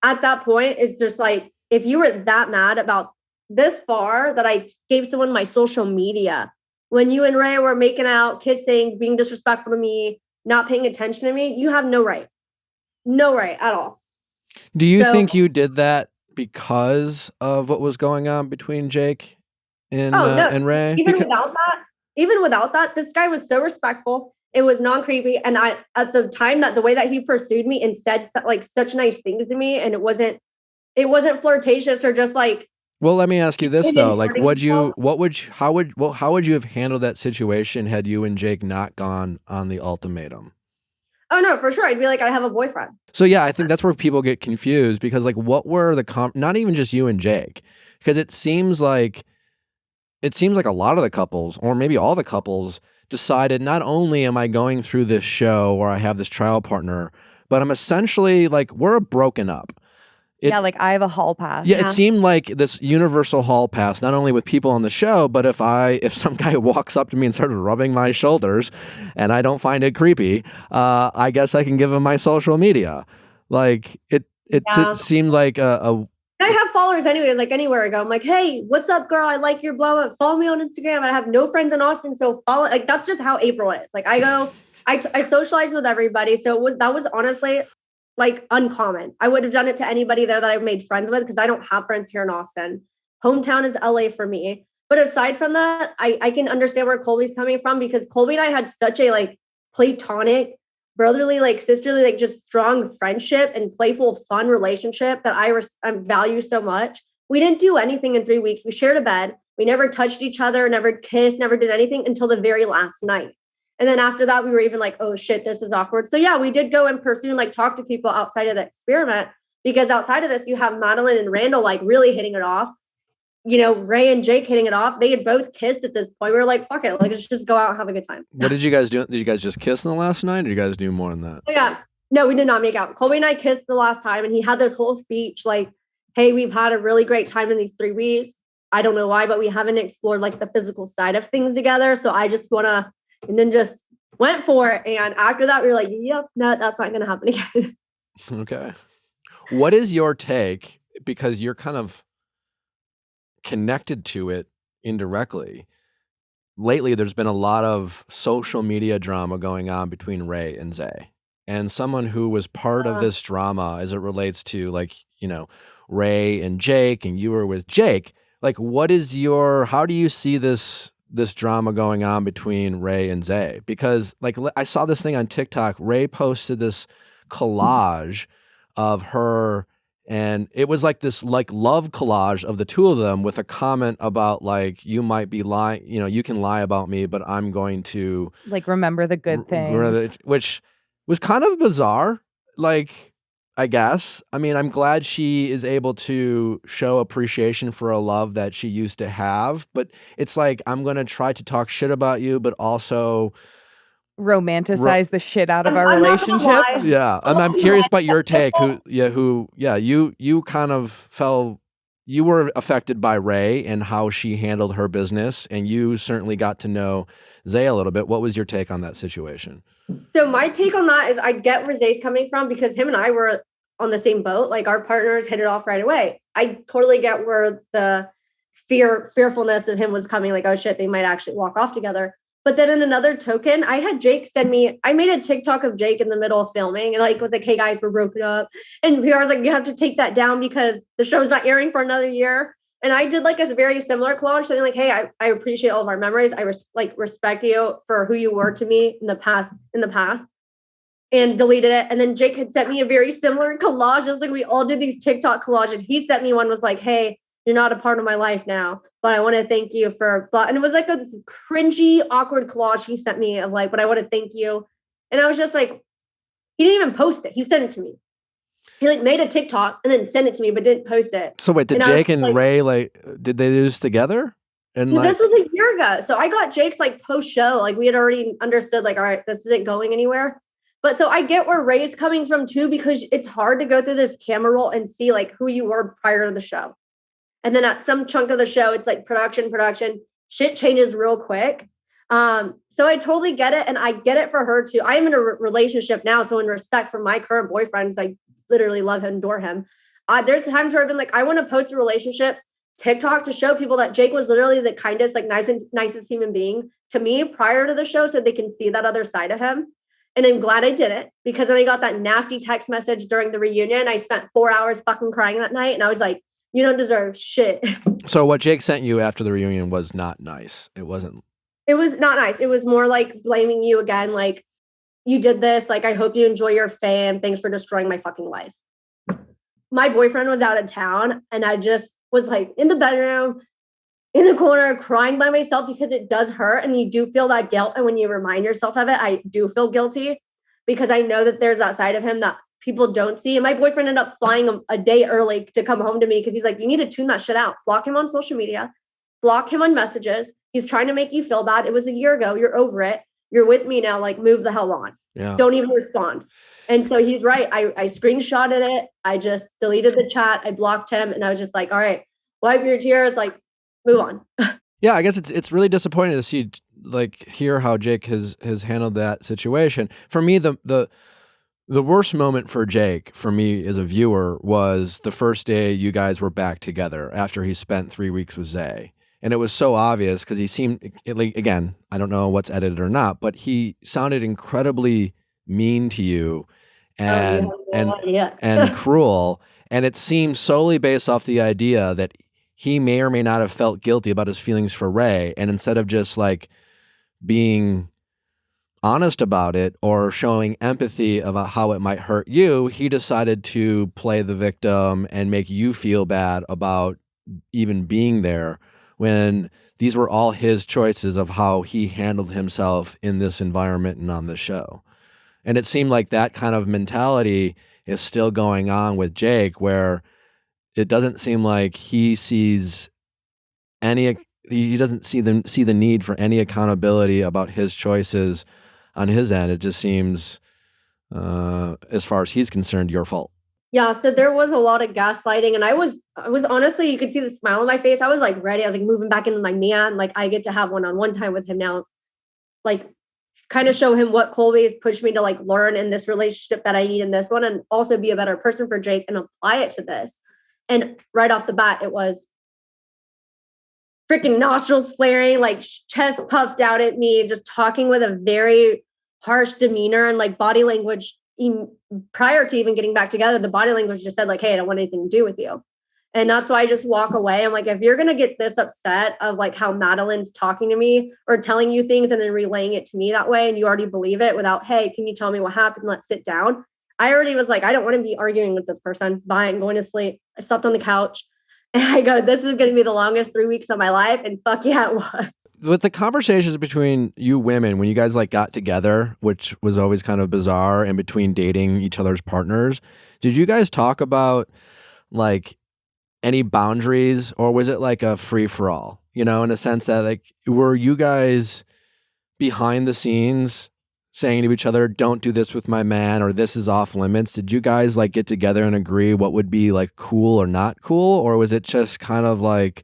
at that point, it's just like, if you were that mad about this far that I gave someone my social media, when you and Ray were making out, kissing, being disrespectful to me, not paying attention to me, you have no right. No right at all. Do you think you did that because of what was going on between Jake and Ray? Even without that, this guy was so respectful. It was non-creepy. And at the time the way that he pursued me and said like such nice things to me, and it wasn't flirtatious or just like. Well, let me ask you this though. Like, how would you have handled that situation had you and Jake not gone on the ultimatum? Oh no, for sure. I'd be like, I have a boyfriend. So yeah, I think that's where people get confused because like, what were not even just you and Jake, because it seems like a lot of the couples, or maybe all the couples, decided not only am I going through this show or I have this trial partner, but I'm essentially like, we're broken up. Like I have a hall pass. Yeah, it seemed like this universal hall pass, not only with people on the show, but if some guy walks up to me and started rubbing my shoulders and I don't find it creepy, I guess I can give him my social media. Like it seemed like I have followers anyways, like anywhere I go. I'm like, hey, what's up, girl? I like your blow. Follow me on Instagram. I have no friends in Austin, so follow. Like that's just how April is. Like I go, I socialize with everybody. So that was honestly like uncommon. I would have done it to anybody there that I've made friends with because I don't have friends here in Austin. Hometown is LA for me. But aside from that, I can understand where Colby's coming from because Colby and I had such a like platonic, brotherly, like sisterly, like just strong friendship and playful, fun relationship that I value so much. We didn't do anything in 3 weeks. We shared a bed. We never touched each other, never kissed, never did anything until the very last night. And then after that, we were even like, oh shit, this is awkward. So yeah, we did go and pursue and like talk to people outside of the experiment because outside of this, you have Madeline and Randall like really hitting it off. You know, Ray and Jake hitting it off. They had both kissed at this point. We were like, fuck it. Like, let's just go out and have a good time. What did you guys do? Did you guys just kiss in the last night? Or did you guys do more than that? Yeah. No, we did not make out. Colby and I kissed the last time and he had this whole speech like, hey, we've had a really great time in these 3 weeks. I don't know why, but we haven't explored like the physical side of things together. So I just want to, and then just went for it. And after that, we were like, yep, no, that's not going to happen again. Okay. What is your take? Because you're kind of connected to it indirectly. Lately, there's been a lot of social media drama going on between Ray and Zay. And someone who was part of this drama as it relates to, like, you know, Ray and Jake, and you were with Jake, like, how do you see this drama going on between Ray and Zay? Because, like, I saw this thing on TikTok. Ray posted this collage of her, and it was like this like love collage of the two of them with a comment about, like, you might be lying, you know, you can lie about me, but I'm going to like remember the good things, which was kind of bizarre. Like, I guess, I mean, I'm glad she is able to show appreciation for a love that she used to have, but it's like, I'm going to try to talk shit about you, but also romanticize the shit out of our relationship. Yeah. I'm curious about your take. You kind of you were affected by Ray and how she handled her business, and you certainly got to know Zay a little bit. What was your take on that situation? So my take on that is I get where Zay's coming from, because him and I were on the same boat. Like, our partners hit it off right away. I totally get where the fearfulness of him was coming. Like, oh shit, they might actually walk off together. But then in another token, I had Jake I made a TikTok of Jake in the middle of filming, and like was like, hey guys, we're broken up. And PR was like, you have to take that down because the show's not airing for another year. And I did like a very similar collage, saying like, hey, I appreciate all of our memories. I respect you for who you were to me in the past, and deleted it. And then Jake had sent me a very similar collage. Just like we all did these TikTok collages. He sent me one, was like, hey, you're not a part of my life now, but I want to thank you for, and it was like this cringy, awkward collage he sent me of like, but I want to thank you. And I was just like, he didn't even post it. He sent it to me. He like made a TikTok and then sent it to me, but didn't post it. So wait, did Jake and Ray, like, did they do this together? And this was a year ago. So I got Jake's like post show. Like, we had already understood, like, all right, this isn't going anywhere. But so I get where Ray's coming from too, because it's hard to go through this camera roll and see like who you were prior to the show. And then at some chunk of the show, it's like production, shit changes real quick. So I totally get it. And I get it for her too. I am in a relationship now. So in respect for my current boyfriends, I literally love him, adore him. There's times where I've been like, I want to post a relationship TikTok to show people that Jake was literally the kindest, like nicest human being to me prior to the show, so they can see that other side of him. And I'm glad I did it, because then I got that nasty text message during the reunion. I spent 4 hours fucking crying that night. And I was like, you don't deserve shit. So what Jake sent you after the reunion was not nice. It was not nice. It was more like blaming you again. Like, you did this. Like, I hope you enjoy your fame. Thanks for destroying my fucking life. My boyfriend was out of town, and I just was like in the bedroom, in the corner, crying by myself, because it does hurt. And you do feel that guilt. And when you remind yourself of it, I do feel guilty, because I know that there's that side of him that people don't see. And my boyfriend ended up flying a day early to come home to me, because he's like, you need to tune that shit out. Block him on social media, block him on messages. He's trying to make you feel bad. It was a year ago. You're over it. You're with me now. Like, move the hell on. Yeah. Don't even respond. And so he's right. I screenshotted it. I just deleted the chat. I blocked him. And I was just like, all right, wipe your tears. Like, move on. Yeah, I guess it's really disappointing to see, like, hear how Jake has handled that situation. For me, the worst moment for Jake, for me as a viewer, was the first day you guys were back together after he spent 3 weeks with Zay. And it was so obvious, because he seemed, like, again, I don't know what's edited or not, but he sounded incredibly mean to you and cruel. And it seemed solely based off the idea that he may or may not have felt guilty about his feelings for Ray. And instead of just like being honest about it or showing empathy about how it might hurt you, he decided to play the victim and make you feel bad about even being there, when these were all his choices of how he handled himself in this environment and on the show. And it seemed like that kind of mentality is still going on with Jake, where it doesn't seem like he doesn't see the need for any accountability about his choices on his end. It just seems, as far as he's concerned, your fault. Yeah, so there was a lot of gaslighting, and I was honestly, you could see the smile on my face. I was like ready. I was like moving back into my man. Like, I get to have one-on-one time with him now, like kind of show him what Colby has pushed me to like learn in this relationship that I need in this one, and also be a better person for Jake and apply it to this. And right off the bat, it was, freaking nostrils flaring, like chest puffs out at me, just talking with a very harsh demeanor and like body language. Prior to even getting back together, the body language just said like, hey, I don't want anything to do with you. And that's why I just walk away. I'm like, if you're going to get this upset of like how Madeline's talking to me or telling you things and then relaying it to me that way, and you already believe it without, hey, can you tell me what happened? Let's sit down. I already was like, I don't want to be arguing with this person. Bye, I'm going to sleep. I slept on the couch. And I go, this is going to be the longest 3 weeks of my life. And fuck yeah, it was. With the conversations between you women, when you guys like got together, which was always kind of bizarre, and between dating each other's partners, did you guys talk about like any boundaries, or was it like a free for all? You know, in a sense that like, were you guys behind the scenes saying to each other, don't do this with my man, or this is off limits? Did you guys like get together and agree what would be like cool or not cool? Or was it just kind of like,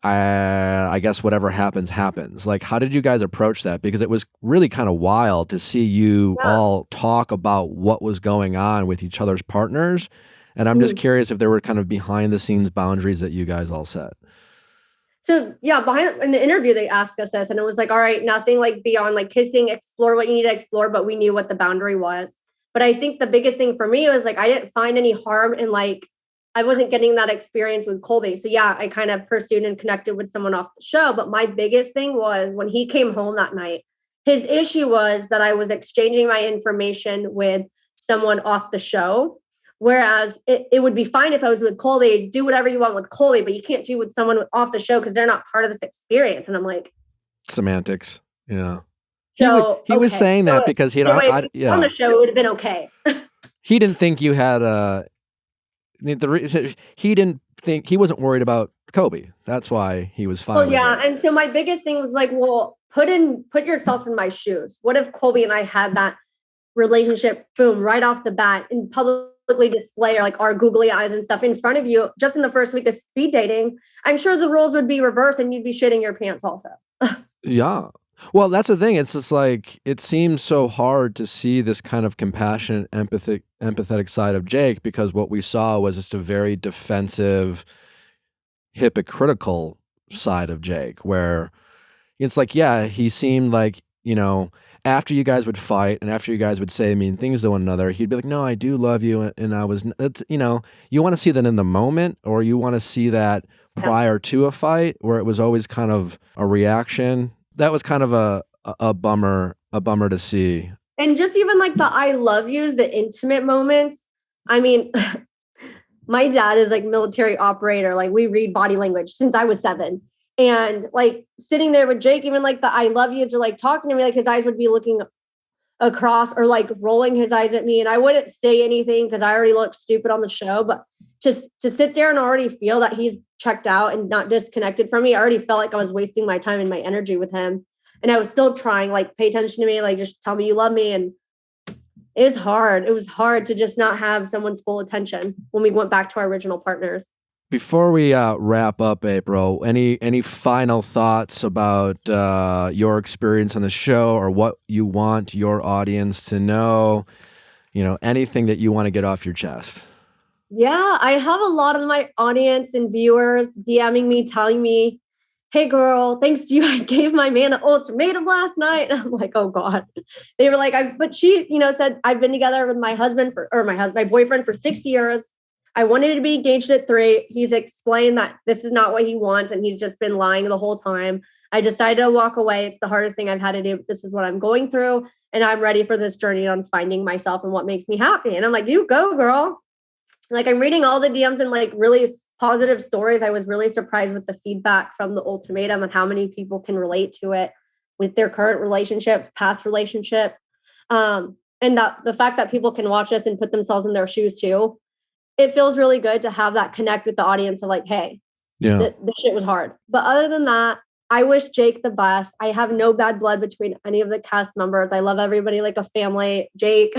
I guess whatever happens, happens? Like, how did you guys approach that? Because it was really kind of wild to see you all talk about what was going on with each other's partners. And I'm just curious if there were kind of behind the scenes boundaries that you guys all set. So yeah, in the interview, they asked us this and it was like, all right, nothing like beyond like kissing, explore what you need to explore, but we knew what the boundary was. But I think the biggest thing for me was like, I didn't find any harm in like, I wasn't getting that experience with Colby. So yeah, I kind of pursued and connected with someone off the show. But my biggest thing was when he came home that night, his issue was that I was exchanging my information with someone off the show. Whereas it would be fine if I was with Colby, do whatever you want with Colby, but you can't do with someone off the show because they're not part of this experience. And I'm like, semantics. Yeah. So he was saying that because he on the show, it would have been okay. He didn't think you had he didn't think, he wasn't worried about Kobe. That's why he was fine. Well, yeah. And so my biggest thing was like, well, put yourself in my shoes. What if Colby and I had that relationship, boom, right off the bat and publicly display like our googly eyes and stuff in front of you just in the first week of speed dating? I'm sure the roles would be reversed and you'd be shitting your pants also. Yeah. Well, that's the thing. It's just like, it seems so hard to see this kind of compassionate, empathetic side of Jake, because what we saw was just a very defensive, hypocritical side of Jake, where it's like, yeah, he seemed like, you know, after you guys would fight and after you guys would say mean things to one another, he'd be like, no, I do love you. And I was, you know, you want to see that in the moment, or you want to see that prior to a fight where it was always kind of a reaction. That was kind of a bummer to see. And just even like the I love yous, the intimate moments. I mean, my dad is like military operator. Like we read body language since I was 7. And like sitting there with Jake, even like the I love yous, or like talking to me, like his eyes would be looking across or like rolling his eyes at me. And I wouldn't say anything because I already looked stupid on the show. But just to sit there and already feel that he's checked out and not disconnected from me, I already felt like I was wasting my time and my energy with him. And I was still trying, like, pay attention to me, like, just tell me you love me. And it was hard. It was hard to just not have someone's full attention when we went back to our original partners. Before we wrap up, April, any final thoughts about your experience on the show, or what you want your audience to know? You know, anything that you want to get off your chest? Yeah, I have a lot of my audience and viewers DMing me, telling me, hey girl, thanks to you, I gave my man an ultimatum last night. And I'm like, oh God. They were like, but she, you know, said, I've been together with my boyfriend for 6 years. I wanted to be engaged at 3. He's explained that this is not what he wants, and he's just been lying the whole time. I decided to walk away. It's the hardest thing I've had to do. This is what I'm going through, and I'm ready for this journey on finding myself and what makes me happy. And I'm like, you go, girl. Like, I'm reading all the DMs and like really positive stories. I was really surprised with the feedback from the ultimatum and how many people can relate to it with their current relationships, past relationships. And that the fact that people can watch this and put themselves in their shoes too. It feels really good to have that connect with the audience of like, hey, this shit was hard. But other than that, I wish Jake the best. I have no bad blood between any of the cast members. I love everybody like a family. Jake,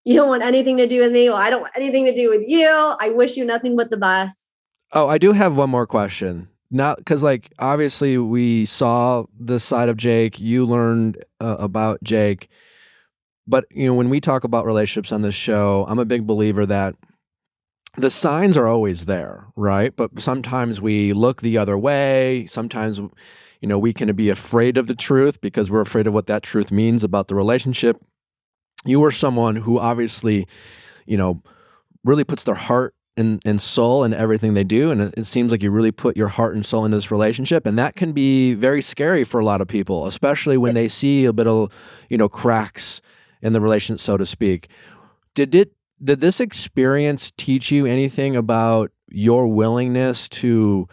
you don't want anything to do with me. Well, I don't want anything to do with you. I wish you nothing but the best. Oh, I do have one more question. Now, because like obviously we saw this side of Jake. You learned about Jake. But, you know, when we talk about relationships on this show, I'm a big believer that the signs are always there, right? But sometimes we look the other way. Sometimes, we can be afraid of the truth because we're afraid of what that truth means about the relationship. You are someone who obviously, really puts their heart and soul in everything they do. And it seems like you really put your heart and soul into this relationship. And that can be very scary for a lot of people, especially when they see a bit of, cracks in the relationship, so to speak. Did this experience teach you anything about your willingness to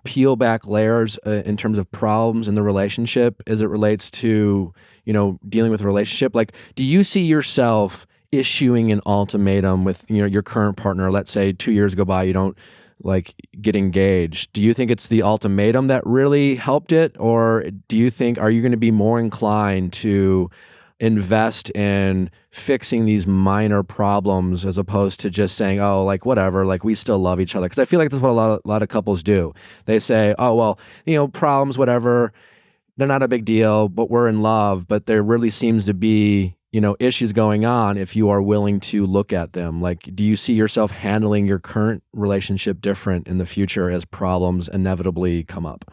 peel back layers in terms of problems in the relationship as it relates to, dealing with a relationship? Like, do you see yourself issuing an ultimatum with, your current partner? Let's say 2 years go by, you don't get engaged. Do you think it's the ultimatum that really helped it? Or do you think, are you going to be more inclined to invest in fixing these minor problems as opposed to just saying, oh, whatever, we still love each other? Because I feel like that's what a lot of couples do. They say, oh, well, problems, whatever, they're not a big deal, but we're in love. But there really seems to be, issues going on if you are willing to look at them. Do you see yourself handling your current relationship different in the future as problems inevitably come up?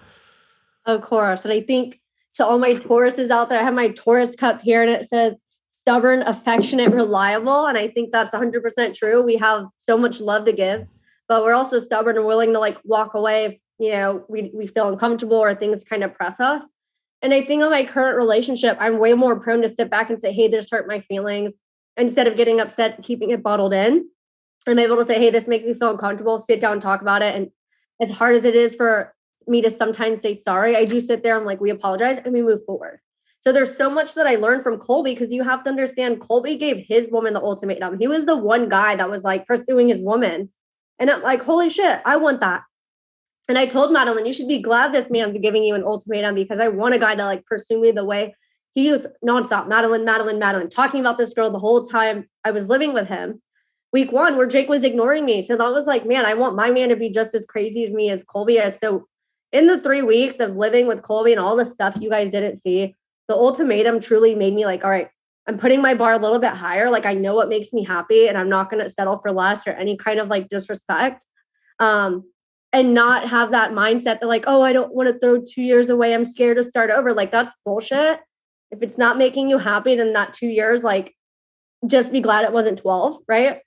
Of course. And I think to all my Tauruses out there, I have my Taurus cup here and it says stubborn, affectionate, reliable. And I think that's 100% true. We have so much love to give, but we're also stubborn and willing to walk away if, we feel uncomfortable or things kind of press us. And I think in my current relationship, I'm way more prone to sit back and say, hey, this hurt my feelings. Instead of getting upset, keeping it bottled in, I'm able to say, hey, this makes me feel uncomfortable, sit down, talk about it. And as hard as it is for me to sometimes say sorry, I do sit there, I'm like, we apologize and we move forward. So there's so much that I learned from Colby, because you have to understand, Colby gave his woman the ultimatum. He was the one guy that was pursuing his woman. And I'm like, holy shit, I want that. And I told Madeline, you should be glad this man's giving you an ultimatum, because I want a guy to pursue me the way he was nonstop. Madeline, talking about this girl the whole time I was living with him. Week 1, where Jake was ignoring me. So that was man, I want my man to be just as crazy as me as Colby is. So in the 3 weeks of living with Colby and all the stuff you guys didn't see, the ultimatum truly made me all right, I'm putting my bar a little bit higher. I know what makes me happy, and I'm not going to settle for less or any kind of disrespect. And not have that mindset that oh, I don't want to throw 2 years away. I'm scared to start over. That's bullshit. If it's not making you happy, then that 2 years, just be glad it wasn't 12. Right.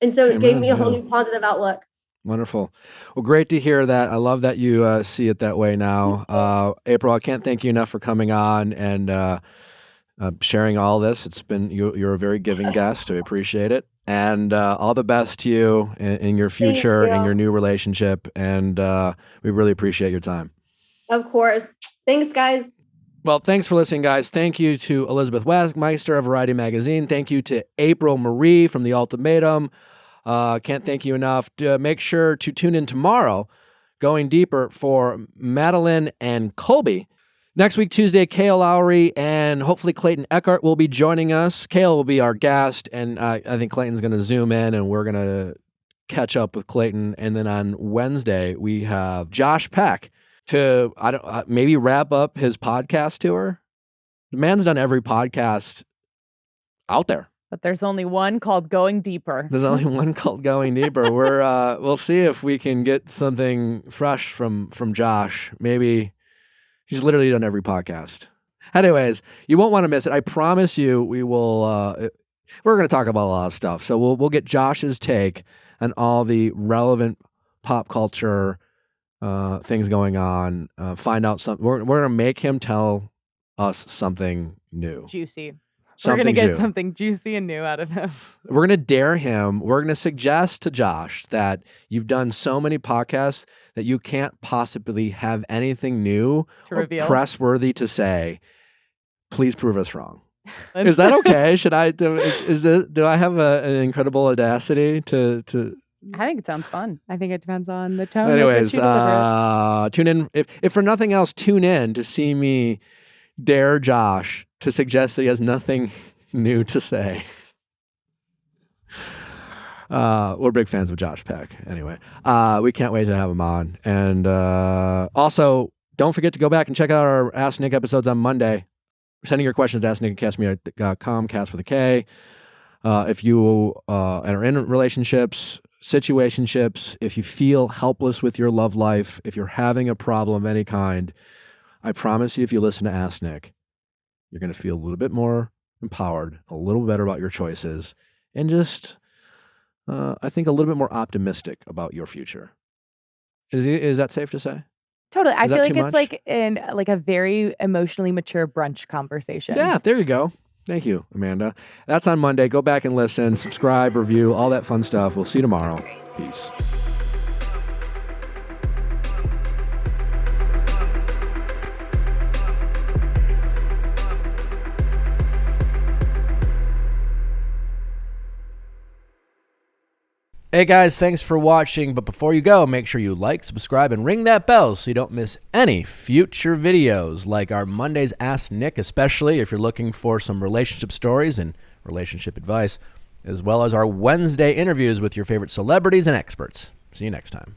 And so it gave me a whole new positive outlook. Wonderful. Well, great to hear that. I love that you see it that way now. April, I can't thank you enough for coming on and sharing all this. It's been, you're a very giving guest. I appreciate it. And all the best to you in your future, in your new relationship. And we really appreciate your time. Of course. Thanks, guys. Well, thanks for listening, guys. Thank you to Elizabeth Wagmeister of Variety Magazine. Thank you to April Marie from The Ultimatum. Can't thank you enough. Make sure to tune in tomorrow, Going Deeper, for Madeline and Colby. Next week, Tuesday, Kale Lowry and hopefully Clayton Eckhart will be joining us. Kale will be our guest, and I think Clayton's going to zoom in, and we're going to catch up with Clayton. And then on Wednesday, we have Josh Peck to maybe wrap up his podcast tour. The man's done every podcast out there. But there's only one called Going Deeper. There's only one called Going Deeper. We'll see if we can get something fresh from Josh. Maybe he's literally done every podcast. Anyways, you won't want to miss it. I promise you, we will. We're going to talk about a lot of stuff. So we'll get Josh's take on all the relevant pop culture things going on. Find out something. We're going to make him tell us something new. Juicy. We're going to get something juicy and new out of him. We're going to dare him. We're going to suggest to Josh that you've done so many podcasts that you can't possibly have anything new to reveal, press-worthy to say. Please prove us wrong. Is that okay? Should I do? Do I have an incredible audacity to? I think it sounds fun. I think it depends on the tone. Anyways, tune in. If for nothing else, tune in to see me dare Josh to suggest that he has nothing new to say. We're big fans of Josh Peck. Anyway, we can't wait to have him on. And also, don't forget to go back and check out our Ask Nick episodes on Monday. Sending your questions to asknick@castme.com, cast with a K. If you are in relationships, situationships, if you feel helpless with your love life, if you're having a problem of any kind, I promise you, if you listen to Ask Nick, you're going to feel a little bit more empowered, a little better about your choices, and just, I think, a little bit more optimistic about your future. Is that safe to say? Totally. I Is feel that like too it's much? like a very emotionally mature brunch conversation. Yeah, there you go. Thank you, Amanda. That's on Monday. Go back and listen, subscribe, review, all that fun stuff. We'll see you tomorrow. Peace. Hey guys, thanks for watching. But before you go, make sure you like, subscribe, and ring that bell so you don't miss any future videos like our Mondays Ask Nick, especially if you're looking for some relationship stories and relationship advice, as well as our Wednesday interviews with your favorite celebrities and experts. See you next time.